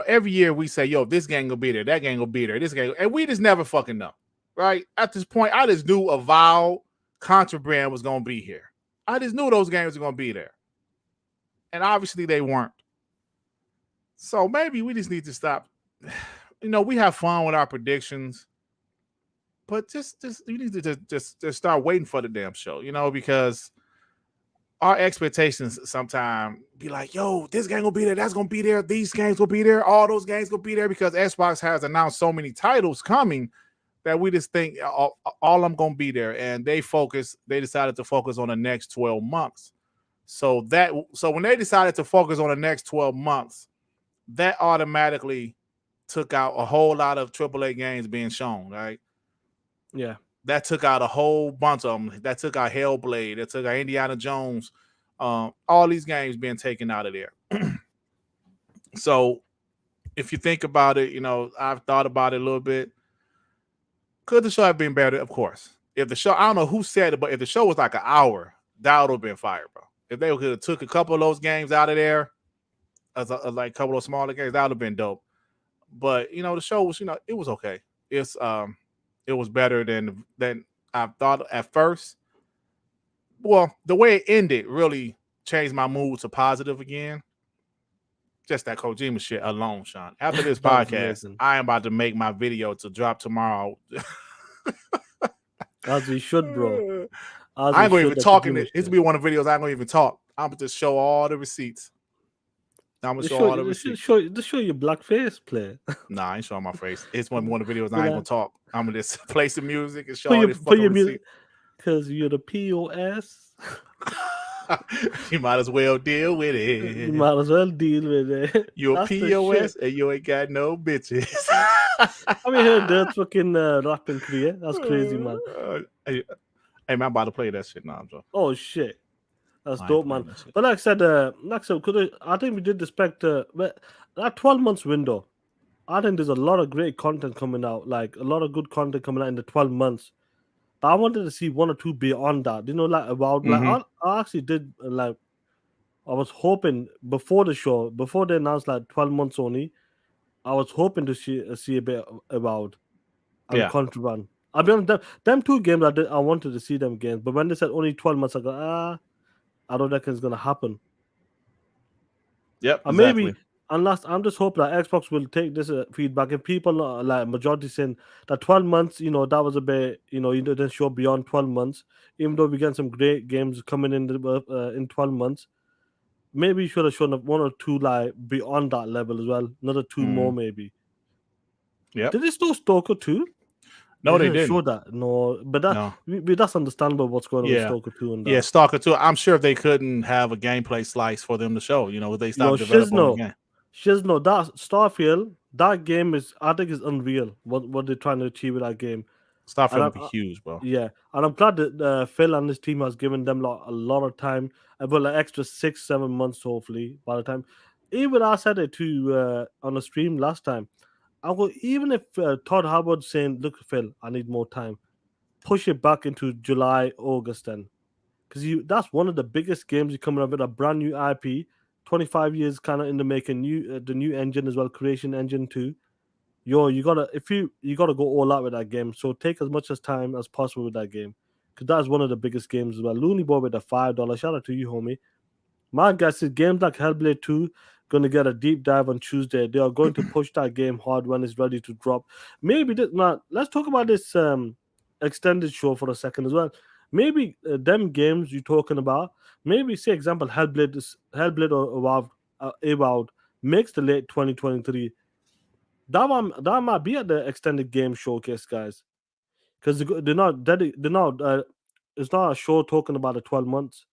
Speaker 2: every year we say, yo, this gang will be there, that gang will be there, this gang, and we just never fucking know, right? At this point, I just knew Avowed, Contraband was going to be here. I just knew those games were going to be there. And obviously they weren't. So maybe we just need to stop. We have fun with our predictions, but just you need to just start waiting for the damn show, because our expectations sometimes be like, yo, this game will be there, that's going to be there, these games will be there, all those games will be there, because Xbox has announced so many titles coming that we just think all of them going to be there. And they decided to focus on the next 12 months. So when they decided to focus on the next 12 months, that automatically took out a whole lot of AAA games being shown, right?
Speaker 1: Yeah.
Speaker 2: That took out a whole bunch of them. That took out Hellblade. That took out Indiana Jones. All these games being taken out of there. So if you think about it, I've thought about it a little bit. Could the show have been better? Of course. If the show, I don't know who said it, but if the show was like an hour, that would have been fire, bro. If they could have took a couple of those games out of there, as like a couple of smaller games, that would have been dope. But the show was, it was okay. It was better than I thought at first. Well, the way it ended really changed my mood to positive again. Just that Kojima shit alone, Sean. After this podcast, I am about to make my video to drop tomorrow.
Speaker 1: As we should, bro.
Speaker 2: I ain't gonna even talk in it. It's gonna be one of the videos I ain't gonna even talk. I'm gonna just show all the receipts. I'm gonna show all the receipts.
Speaker 1: Just show your black face, play.
Speaker 2: Nah, I ain't showing my face. It's one of the videos I ain't gonna talk. I'm gonna just play some music and show all this fucking receipt.
Speaker 1: Because you're the POS.
Speaker 2: You might as well deal with it.
Speaker 1: You might as well deal with it.
Speaker 2: You're a POS and you ain't got no bitches.
Speaker 1: I mean, heard that fucking rapping career. That's crazy, man.
Speaker 2: Hey, man, I'm about to play that shit now, Joe.
Speaker 1: Oh shit, that's dope, man. But like I said, I think we did expect that 12 months window. I think there's a lot of great content coming out, like a lot of good content coming out in the 12 months. But I wanted to see one or two beyond that. I actually did I was hoping before the show, before they announced 12 months only, I was hoping to see a bit about Contraband. I'll be honest, them two games I wanted to see them games, but when they said only 12 months, I go, I don't reckon it's gonna happen.
Speaker 2: Yep,
Speaker 1: exactly. Maybe unless I'm just hoping that Xbox will take this feedback. If people majority saying that 12 months, that was a bit, you didn't show beyond 12 months. Even though we get some great games coming in 12 months, maybe you should have shown up one or two beyond that level as well. Another two more maybe.
Speaker 2: Yeah.
Speaker 1: Did they show Stalker 2?
Speaker 2: No, they didn't
Speaker 1: show that. No, but that's understandable what's going on with Stalker 2 and that.
Speaker 2: Yeah, Stalker 2. I'm sure if they couldn't have a gameplay slice for them to show, they stopped developing the game.
Speaker 1: Shizno, that Starfield, that game I think is unreal. What they're trying to achieve with that game.
Speaker 2: Starfield
Speaker 1: And
Speaker 2: gonna be huge, bro.
Speaker 1: yeah, and I'm glad that Phil and his team has given them a lot of time, about an extra 6-7 months, hopefully. By the time, even I said it to on a stream last time. I go, even if Todd Howard's saying, "Look, Phil, I need more time," push it back into July, August, then, because that's one of the biggest games you're coming up with, a brand new IP, 25 years kind of in the making, new the new engine as well, Creation Engine 2. You gotta, if you gotta go all out with that game. So take as much as time as possible with that game, because that's one of the biggest games as well. Looney Boy with a $5. Shout out to you, homie. My guess is games like Hellblade 2 going to get a deep dive on Tuesday. They are going to push that game hard when it's ready to drop. Maybe this, now let's talk about this extended show for a second as well. Maybe them games you're talking about. Maybe say example Hellblade or Avowed makes the late 2023. That might be at the extended game showcase, guys, because they're not they're not. It's not a show talking about the 12 months.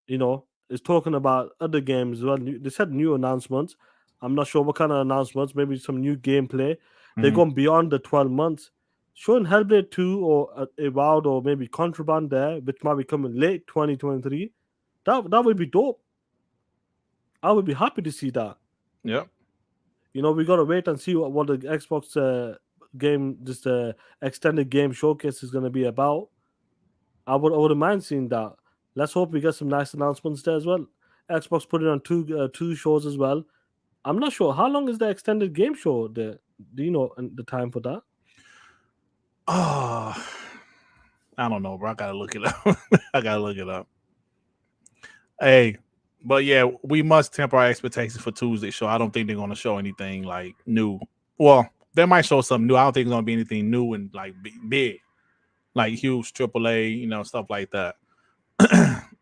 Speaker 1: It's talking about other games as well. They said new announcements. I'm not sure what kind of announcements. Maybe some new gameplay. They're
Speaker 2: Mhm.
Speaker 1: going beyond the 12 months. Showing Hellblade 2 or Avowed or maybe Contraband there, which might be coming late 2023. That would be dope. I would be happy to see that.
Speaker 2: Yep.
Speaker 1: We got to wait and see what the Xbox game, this extended game showcase is going to be about. I wouldn't mind seeing that. Let's hope we get some nice announcements there as well. Xbox put it on two shows as well. I'm not sure how long is the extended game show there. Do you know the time for that?
Speaker 2: Oh, I don't know, bro. I gotta look it up. I gotta look it up. Hey, but yeah, we must temper our expectations for Tuesday show. I don't think they're gonna show anything like new. Well, they might show something new. I don't think it's gonna be anything new and like big, like huge AAA, stuff like that.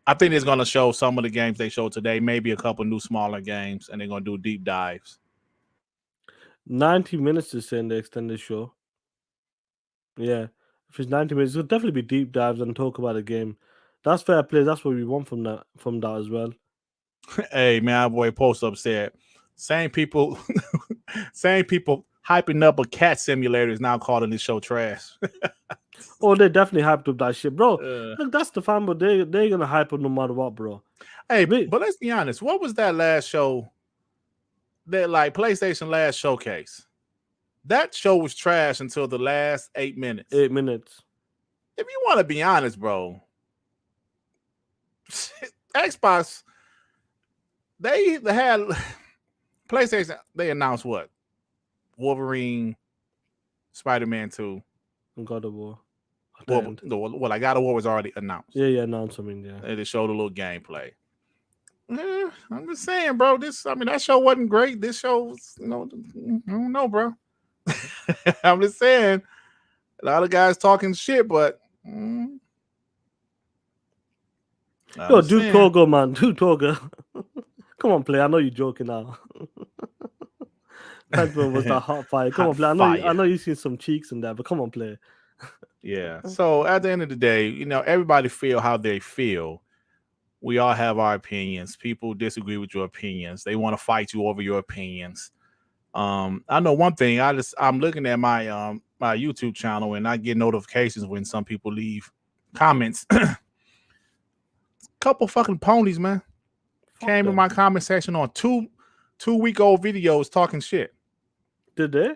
Speaker 2: I think it's gonna show some of the games they showed today, maybe a couple new smaller games, and they're gonna do deep dives.
Speaker 1: 90 minutes is saying the extended show. Yeah, if it's 90 minutes, it'll definitely be deep dives and talk about the game. That's fair play. That's what we want from that as well.
Speaker 2: Hey, man, our boy Post Up said, same people, same people hyping up a cat simulator is now calling this show trash.
Speaker 1: Oh, they definitely hyped up that shit, bro.
Speaker 2: Uh,
Speaker 1: Look, that's the fan, but they're gonna hype up no matter what, bro.
Speaker 2: hey,
Speaker 1: Me,
Speaker 2: but let's be honest. What was that last show? That like PlayStation last showcase? That show was trash until the last 8 minutes.
Speaker 1: 8 minutes.
Speaker 2: If you want to be honest, bro, Xbox, they had PlayStation. They announced what? Wolverine, Spider-Man 2.
Speaker 1: And God of War.
Speaker 2: Well, God of War was already announced.
Speaker 1: Yeah, announced something. Yeah.
Speaker 2: They just showed a little gameplay. I'm just saying, bro. That show wasn't great. This show was, I don't know, bro. I'm just saying, a lot of guys talking shit, but
Speaker 1: Yo, Duke Togo, man. Duke Togo. Come on, play. I know you're joking now. Pentman was that hot fire. Come on, play. I know you've seen some cheeks in there, but come on, play.
Speaker 2: Yeah. So at the end of the day, everybody feel how they feel. We all have our opinions. People disagree with your opinions. They want to fight you over your opinions. I know one thing. I'm looking at my my YouTube channel and I get notifications when some people leave comments. Couple fucking ponies, man. Came in my comment section on 2-week-old videos talking shit.
Speaker 1: Did they?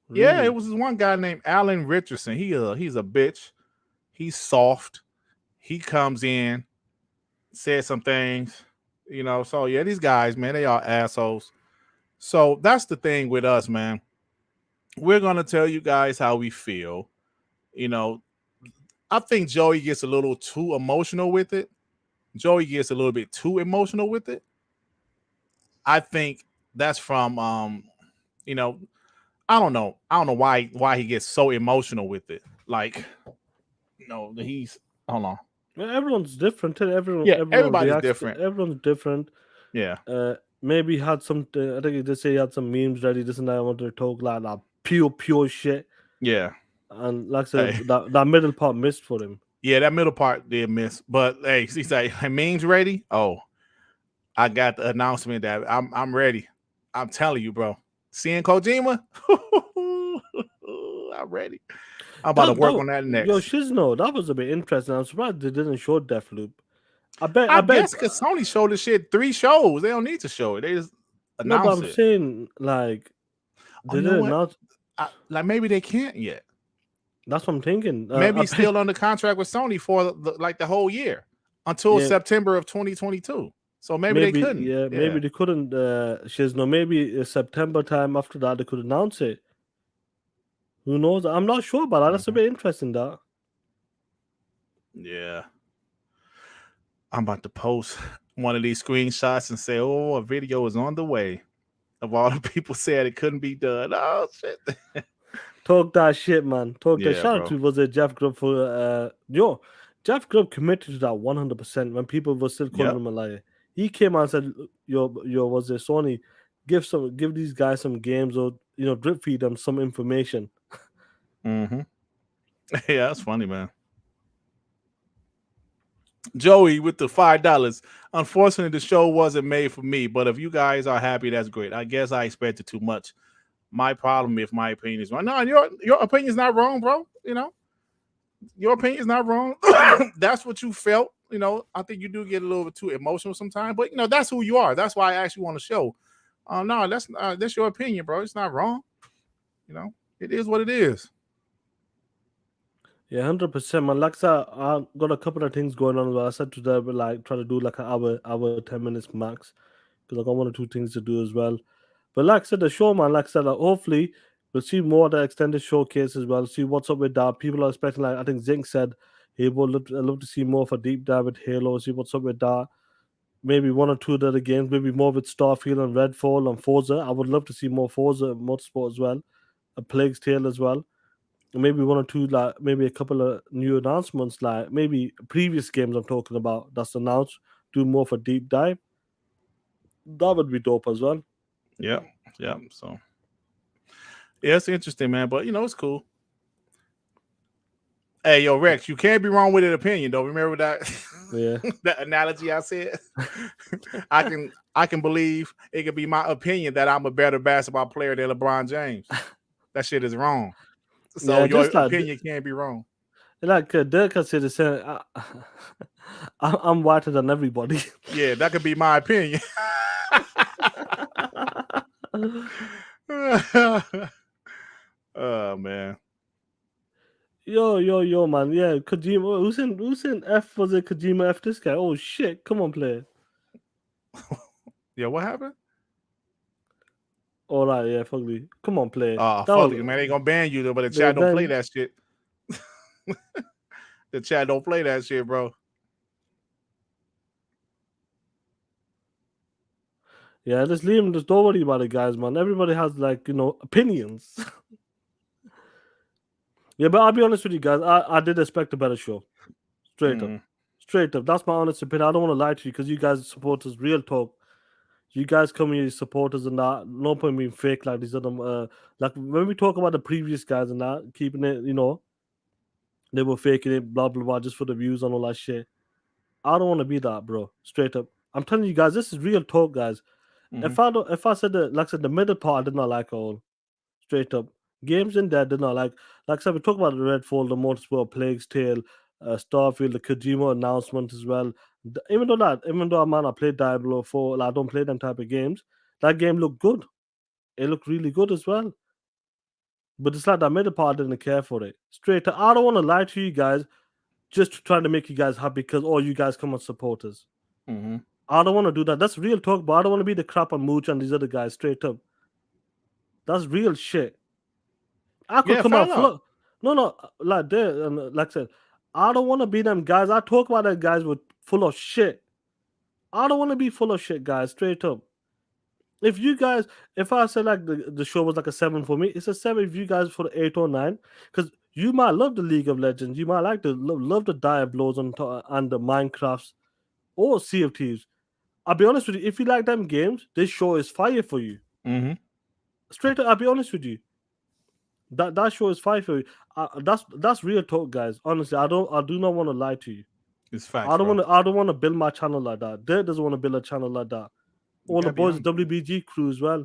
Speaker 2: Really? Yeah, it was this one guy named Alan Richardson. He's a bitch. He's soft. He comes in, said some things, So yeah, these guys, man, they are assholes. So that's the thing with us, man. We're gonna tell you guys how we feel. I think Joey gets a little too emotional with it. Joey gets a little bit too emotional with it. I think that's from I don't know. I don't know why he gets so emotional with it. Like, he's hold on.
Speaker 1: Well, everyone's different.
Speaker 2: Everybody's different.
Speaker 1: Everyone's different.
Speaker 2: Yeah.
Speaker 1: Maybe he had some. I think he did say he had some memes ready. This and that. I wanted to talk like that pure shit.
Speaker 2: Yeah.
Speaker 1: And like I said, that middle part missed for him.
Speaker 2: Yeah, that middle part did miss. But hey, he's like, memes ready? Oh, I got the announcement that I'm ready. I'm telling you, bro. Seeing Kojima, I'm ready. I'm about to work on that
Speaker 1: Yo,
Speaker 2: next.
Speaker 1: Shizno, that was a bit interesting. I'm surprised they didn't show Deathloop. I
Speaker 2: I
Speaker 1: bet.
Speaker 2: guess because Sony showed this shit 3 shows. They don't need to show it. They just
Speaker 1: No, but
Speaker 2: announce
Speaker 1: I'm
Speaker 2: it.
Speaker 1: saying like
Speaker 2: Oh,
Speaker 1: they
Speaker 2: you know
Speaker 1: didn't
Speaker 2: what?
Speaker 1: announce.
Speaker 2: Like maybe they can't yet.
Speaker 1: That's what I'm thinking.
Speaker 2: Maybe
Speaker 1: I
Speaker 2: he's
Speaker 1: bet.
Speaker 2: still under contract with Sony for like the whole year until
Speaker 1: Yeah,
Speaker 2: September of 2022. So maybe they couldn't.
Speaker 1: maybe they couldn't. Shizno, maybe September time after that they could announce it. Who knows? I'm not sure about that. That's a bit interesting. That.
Speaker 2: Yeah. I'm about to post one of these screenshots and say, "Oh, a video is on the way." Of all the people said it couldn't be done. Oh shit.
Speaker 1: Talk that shit, man. Talk that.
Speaker 2: Yeah,
Speaker 1: Shout out
Speaker 2: bro.
Speaker 1: to was it Jeff Grubb for Jeff Grubb committed to that 100% when people were still calling
Speaker 2: Yep.
Speaker 1: him a liar. He came out and said, "Yo, was it Sony? Give these guys some games or drip feed them some information."
Speaker 2: Mm-hmm. Yeah, that's funny, man. Joey with the $5. Unfortunately, the show wasn't made for me, but if you guys are happy, that's great. I guess I expected too much. My problem if my opinion is wrong. No, your opinion's not wrong, bro. Your opinion's not wrong. That's what you felt. I think you do get a little bit too emotional sometimes, but that's who you are. That's why I actually want to show. No, that's your opinion, bro. It's not wrong. It is what it is.
Speaker 1: Yeah, 100%, man. Like I said, I got a couple of things going on as well. I said to them, like, try to do like an hour, 10 minutes max, because I got one or two things to do as well. But like I said, the show, man, like I said, hopefully we'll see more of the extended showcase as well. See what's up with that. People are expecting, like I think Zink said, he would love to see more of a deep dive with Halo. See what's up with that. Maybe one or two of the other games. Maybe more with Starfield and Redfall and Forza. I would love to see more Forza Motorsport as well. A Plague's Tale as well. Maybe one or two, like maybe a couple of new announcements, like maybe previous games I'm talking about that's announced. Do more for deep dive. That would be dope as well.
Speaker 2: Yeah. So yeah, it's interesting, man. But it's cool. Hey, yo, Rex, you can't be wrong with an opinion, though. Remember that
Speaker 1: Yeah.
Speaker 2: that analogy I said? I can believe it could be my opinion that I'm a better basketball player than LeBron James. That shit is wrong. So
Speaker 1: Yeah,
Speaker 2: your
Speaker 1: just like
Speaker 2: opinion can't be wrong.
Speaker 1: Dirk has said the same. I'm whiter than everybody.
Speaker 2: Yeah, that could be my opinion. Oh man.
Speaker 1: Yo, man. Yeah, Kojima. Who's in F? Was it Kojima F? This guy. Oh shit! Come on, player.
Speaker 2: Yeah, what happened?
Speaker 1: All right, yeah, fugly. Come on, player.
Speaker 2: Fuck you, man. They gonna ban you though, but the chat don't play that shit. The chat don't play that shit, bro.
Speaker 1: Yeah, just leave him. Just don't worry about it, guys, man. Everybody has opinions. Yeah, but I'll be honest with you guys. I did expect a better show. Straight up. That's my honest opinion. I don't want to lie to you because you guys support us. Real talk. You guys come here, support us and that. No point being fake like these other. Like when we talk about the previous guys and that, keeping it, they were faking it, blah blah blah, just for the views and all that shit. I don't want to be that, bro. Straight up. I'm telling you guys, this is real talk, guys. If I said like I said, the middle part, I did not like all. Straight up. Games in there did not like I said, we talk about the Redfall, the Motorsport, Plague's Tale, Starfield, the Kojima announcement as well. Even though man, I played Diablo 4, like, I don't play them type of games. That game looked good. It looked really good as well. But it's like that middle part didn't care for it. Straight up. I don't want to lie to you guys just to try to make you guys happy because all you guys come and support us. I don't want to do that. That's real talk, but I don't want to be the crap on Mooch and these other guys. Straight up. That's real shit. I could come out full. No, like there, and like I said, I don't want to be them guys. I talk about them guys with full of shit. I don't want to be full of shit, guys. Straight up. If I said like the show was like a 7 for me, it's a 7 if you guys for the 8 or 9, because you might love the League of Legends, you might like love the Diablos and the Minecrafts or Sea of Thieves. I'll be honest with you, if you like them games, this show is fire for you. Straight up, I'll be honest with you. That show is fire for you. That's real talk, guys. Honestly, I do not want to lie to you.
Speaker 2: It's facts.
Speaker 1: I don't want to build my channel like that. Dirt doesn't want to build a channel like that. All the boys WBG crew as well.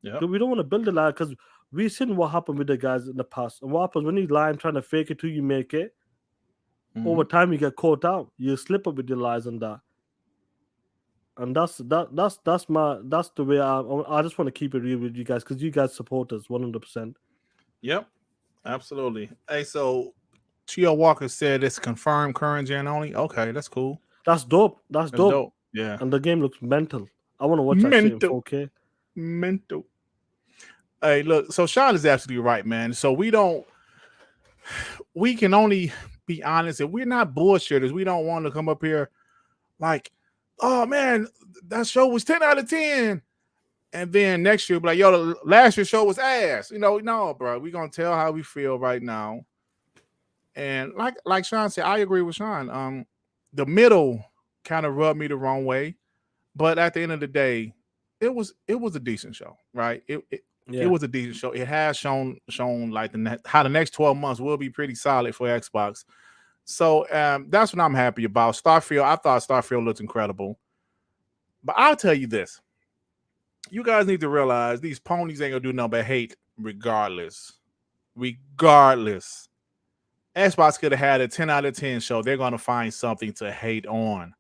Speaker 2: Yeah.
Speaker 1: We don't want to build it like because We've seen what happened with the guys in the past. And what happens when you lie and trying to fake it till you make it, over time you get caught out. You slip up with your lies and that. And that's the way I just want to keep it real with you guys because you guys support us 100%.
Speaker 2: Yep, absolutely. Hey, so Chio Walker said it's confirmed current gen only. Okay, that's cool.
Speaker 1: That's dope. That's
Speaker 2: That's
Speaker 1: dope.
Speaker 2: dope. Yeah.
Speaker 1: And the game looks mental. I want to watch that shit in 4K.
Speaker 2: Mental. Hey, look, so Sean is absolutely right, man. So we can only be honest, and we're not bullshitters. We don't want to come up here like, oh man, that show was 10 out of 10. And then next year, be like, yo, the last year's show was ass. No, bro. We're gonna tell how we feel right now. And like Sean said, I agree with Sean. The middle kind of rubbed me the wrong way. But at the end of the day, it was a decent show, right? It was a decent show. It has shown like how the next 12 months will be pretty solid for Xbox. So that's what I'm happy about. Starfield, I thought Starfield looked incredible. But I'll tell you this. You guys need to realize these ponies ain't gonna do nothing but hate regardless. Regardless. Xbox could have had a 10 out of 10 show. They're gonna find something to hate on.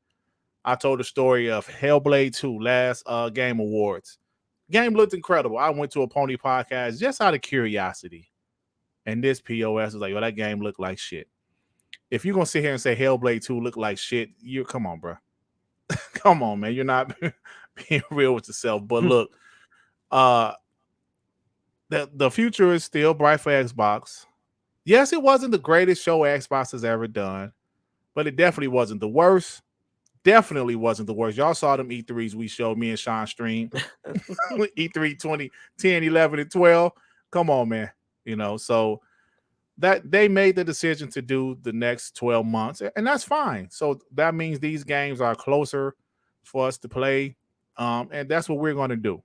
Speaker 2: I told the story of Hellblade 2 last Game Awards. Game looked incredible. I went to a pony podcast just out of curiosity. And this POS was like, well, that game looked like shit. If you're going to sit here and say Hellblade 2 looked like shit, come on, bro. Come on, man. You're not being real with yourself. But look, the future is still bright for Xbox. Yes, it wasn't the greatest show Xbox has ever done, but it definitely wasn't the worst. Definitely wasn't the worst. Y'all saw them E3s we showed me and Sean stream. E3 2010, 11, and 12. Come on, man. So that they made the decision to do the next 12 months, and that's fine. So that means these games are closer for us to play. And that's what we're going to do.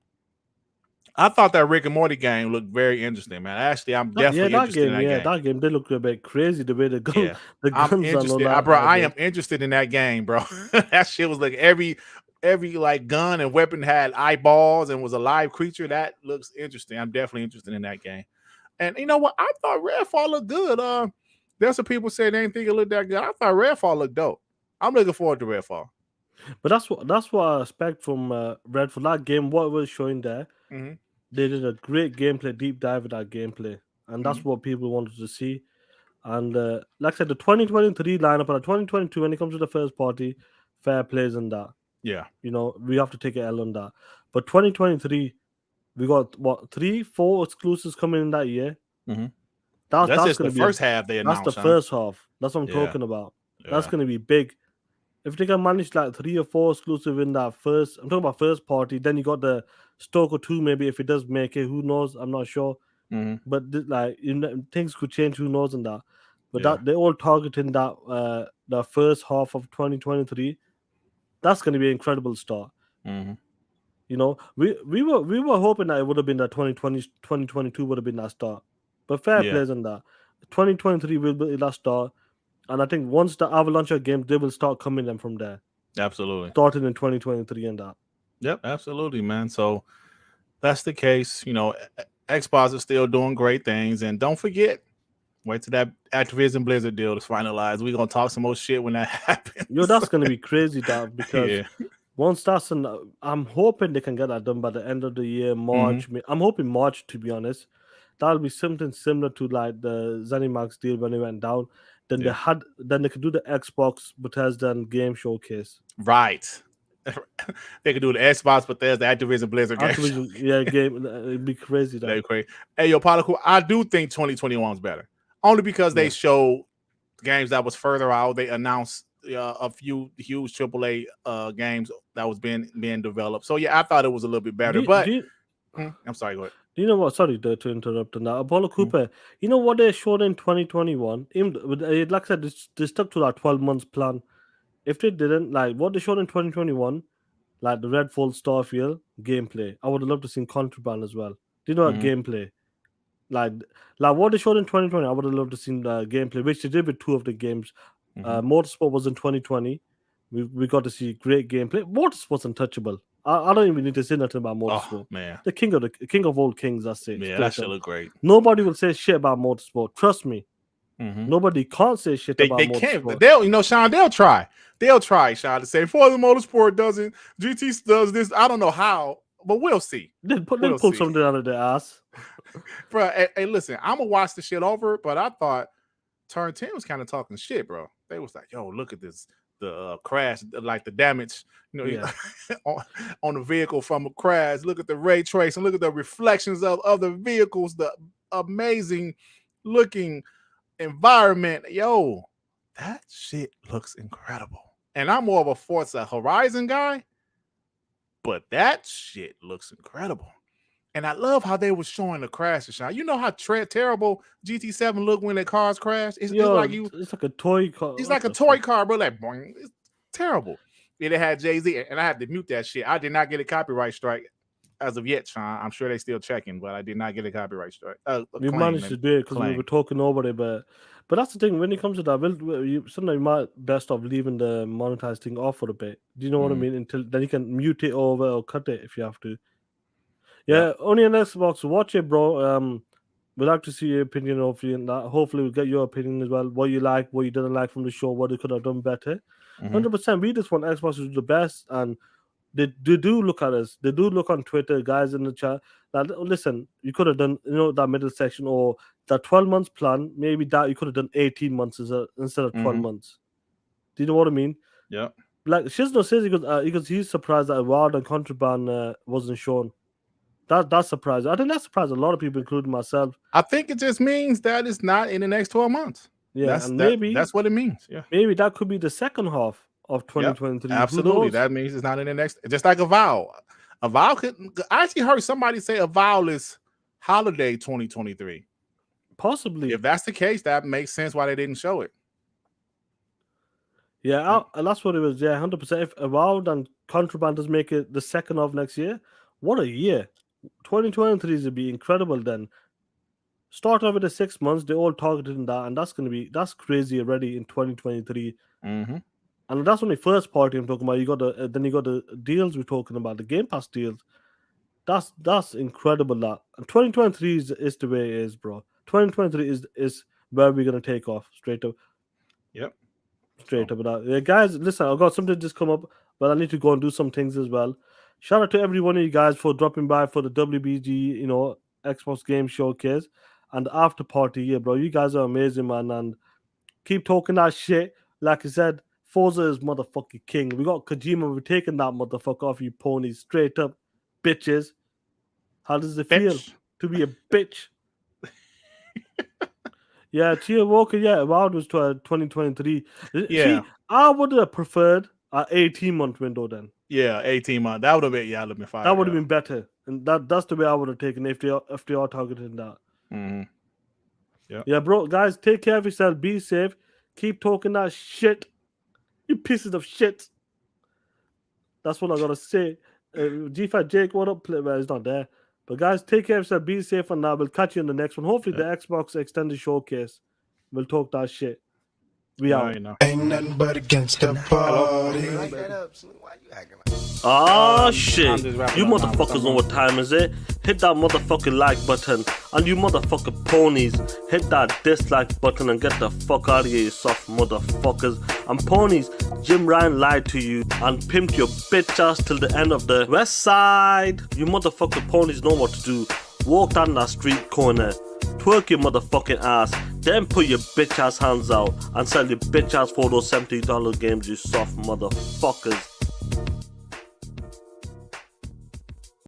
Speaker 2: I thought that Rick and Morty game looked very interesting, man. Actually, I'm definitely interested in that game.
Speaker 1: That game did look a bit crazy the way the guns
Speaker 2: I'm interested. I am interested in that game, bro. That shit was like every like gun and weapon had eyeballs and was a live creature. That looks interesting. I'm definitely interested in that game. And you know what? I thought Redfall looked good. There's some people say they didn't think it looked that good. I thought Redfall looked dope. I'm looking forward to Redfall.
Speaker 1: But that's what I expect from Redfall. That game, what was showing there, they did a great gameplay, deep dive with that gameplay, and that's what people wanted to see. And like I said, the 2023 lineup and the 2022, when it comes to the first party, fair plays and that.
Speaker 2: Yeah,
Speaker 1: we have to take an L on that. But 2023, we got what 3-4 exclusives coming in that year.
Speaker 2: That's just the first half they announced.
Speaker 1: That's the first half. That's what I'm talking about. That's going to be big. If they can manage like 3 or 4 exclusive in that first, I'm talking about first party. Then you got the Stoker 2, maybe if it does make it, who knows? I'm not sure. But things could change. Who knows in that? But that they're all targeting that the first half of 2023. That's going to be an incredible start. We were hoping that it would have been that 2022 would have been that start. But fair plays in that. 2023 will be that start. And I think once the avalanche of games, they will start coming in from there.
Speaker 2: Absolutely.
Speaker 1: Starting in 2023 and that.
Speaker 2: Yep, absolutely, man. So that's the case. Xbox is still doing great things. And don't forget, wait till that Activision Blizzard deal is finalized. We're going to talk some more shit when that happens.
Speaker 1: That's going to be crazy, Dad, because once that's I'm hoping they can get that done by the end of the year, March. I'm hoping March, to be honest. That'll be something similar to like the ZeniMax deal when it went down. Then they could do the Xbox Bethesda and game showcase.
Speaker 2: Right. They could do the Xbox Bethesda Activision Blizzard game.
Speaker 1: Game. It'd be crazy.
Speaker 2: That'd be crazy. Hey, yo, Particle, I do think 2021 is better. Only because they show games that was further out. They announced a few huge AAA games that was being developed. So yeah, I thought it was a little bit better. I'm sorry, go ahead.
Speaker 1: Do you know what? Sorry to interrupt on that. Apollo Cooper, you know what they showed in 2021? Like I said, they stuck to that 12 months plan. If they didn't, like what they showed in 2021, like the Redfall Starfield gameplay, I would have loved to see Contraband as well. Do you know that gameplay? Like what they showed in 2020, I would have loved to see the gameplay, which they did with 2 of the games. Motorsport was in 2020. We got to see great gameplay. Motorsport's untouchable. I don't even need to say nothing about
Speaker 2: Oh
Speaker 1: motorsport.
Speaker 2: man,
Speaker 1: The king of all kings. That's it.
Speaker 2: yeah,
Speaker 1: straight
Speaker 2: that shit
Speaker 1: up.
Speaker 2: look great.
Speaker 1: Nobody will say shit about motorsport. Trust me.
Speaker 2: Mhm.
Speaker 1: Nobody can't say shit
Speaker 2: They
Speaker 1: about
Speaker 2: can't.
Speaker 1: motorsport.
Speaker 2: They'll, you know, Sean. They'll try, Sean, to say Forza Motorsport doesn't. GT does this. I don't know how, but we'll see.
Speaker 1: They'll
Speaker 2: We'll
Speaker 1: pull
Speaker 2: see.
Speaker 1: something out of their ass.
Speaker 2: Bro, hey, listen, I'm gonna watch the shit over, but I thought Turn 10 was kind of talking shit, bro. They was like, yo, look at this, the crash, like the damage, you know,
Speaker 1: Yeah.
Speaker 2: on the vehicle from a crash. Look at the ray tracing, look at the reflections of other vehicles, the amazing looking environment. Yo, that shit looks incredible. And I'm more of a Forza Horizon guy, but that shit looks incredible. And I love how they were showing the crashes. You know how terrible GT7 look when the cars crash? It's like
Speaker 1: it's like a toy car.
Speaker 2: It's like a toy car, bro. Like, boing. It's terrible. Yeah, they had Jay-Z, and I had to mute that shit. I did not get a copyright strike as of yet, Sean. I'm sure they still checking, but I did not get a copyright strike.
Speaker 1: We managed to do it because we were talking over it, but that's the thing. When it comes to that, sometimes you might best off leaving the monetized thing off for a bit. Do you know what I mean? Until then you can mute it over or cut it if you have to. Yeah, only on Xbox. Watch it, bro. We'd like to see your opinion hopefully in that. Hopefully we'll get your opinion as well. What you like, what you didn't like from the show, what they could have done better. 100%. We just want Xbox to do the best, and they do look at us. They do look on Twitter, guys in the chat. That listen, you could have done, that middle section or that 12 months plan. Maybe that you could have done 18 months instead of 12 months. Do you know what I mean?
Speaker 2: Yeah.
Speaker 1: Like Shizno says, because he's surprised that Award and Contraband wasn't shown. That's surprising. I think that surprised a lot of people, including myself.
Speaker 2: I think it just means that it's not in the next 12 months.
Speaker 1: Yeah,
Speaker 2: that's what it means. Yeah,
Speaker 1: maybe that could be the second half of 2023.
Speaker 2: Yep, absolutely, that means it's not in the next. Just like Avowal. Avowal could. I actually heard somebody say Avowal is holiday 2023.
Speaker 1: Possibly.
Speaker 2: If that's the case, that makes sense why they didn't show it.
Speaker 1: Yeah, and that's what it was. Yeah, 100%. If Avowed and Contraband does make it the second of next year, what a year! 2023 is to be incredible. Then start off with the 6 months. They all targeted in that, and that's crazy already in 2023. And that's only first party I'm talking about. You got the deals we're talking about, the Game Pass deals. That's incredible. That and 2023 is the way it is, bro. 2023 is where we're gonna take off straight up.
Speaker 2: Yep.
Speaker 1: Straight up. Yeah, guys, listen, I've got something just come up, but I need to go and do some things as well. Shout out to every one of you guys for dropping by for the WBG, Xbox Game Showcase and the after party. Yeah, bro, you guys are amazing, man, and keep talking that shit. Like I said, Forza is motherfucking king. We got Kojima. We're taking that motherfucker off you ponies. Straight up, bitches. How does it feel to be a bitch? Yeah, Chia Walker, Avowed was 2023.
Speaker 2: Yeah.
Speaker 1: See, I would have preferred an 18-month window then.
Speaker 2: Yeah, 18 months. That would have been, I'd have been fine.
Speaker 1: That would have been better. And that's the way I would have taken if they are targeting that. Yeah, bro, guys, take care of yourself. Be safe. Keep talking that shit. You pieces of shit. That's what I gotta say. G5 Jake, what up? Well, he's not there. But guys, take care of yourself. Be safe, and we'll catch you in the next one. Hopefully, the Xbox Extended Showcase. We'll talk that shit. We out.
Speaker 4: Ain't nothing but against the party.
Speaker 1: Shit. You motherfuckers know what time is it? Hit that motherfucking like button. And you motherfucking ponies, hit that dislike button and get the fuck out of here, you soft motherfuckers. And ponies, Jim Ryan lied to you and pimped your bitch ass till the end of the west side. You motherfucking ponies know what to do. Walk down that street corner, twerk your motherfucking ass, then put your bitch ass hands out and sell your bitch ass for those $70 games, you soft motherfuckers.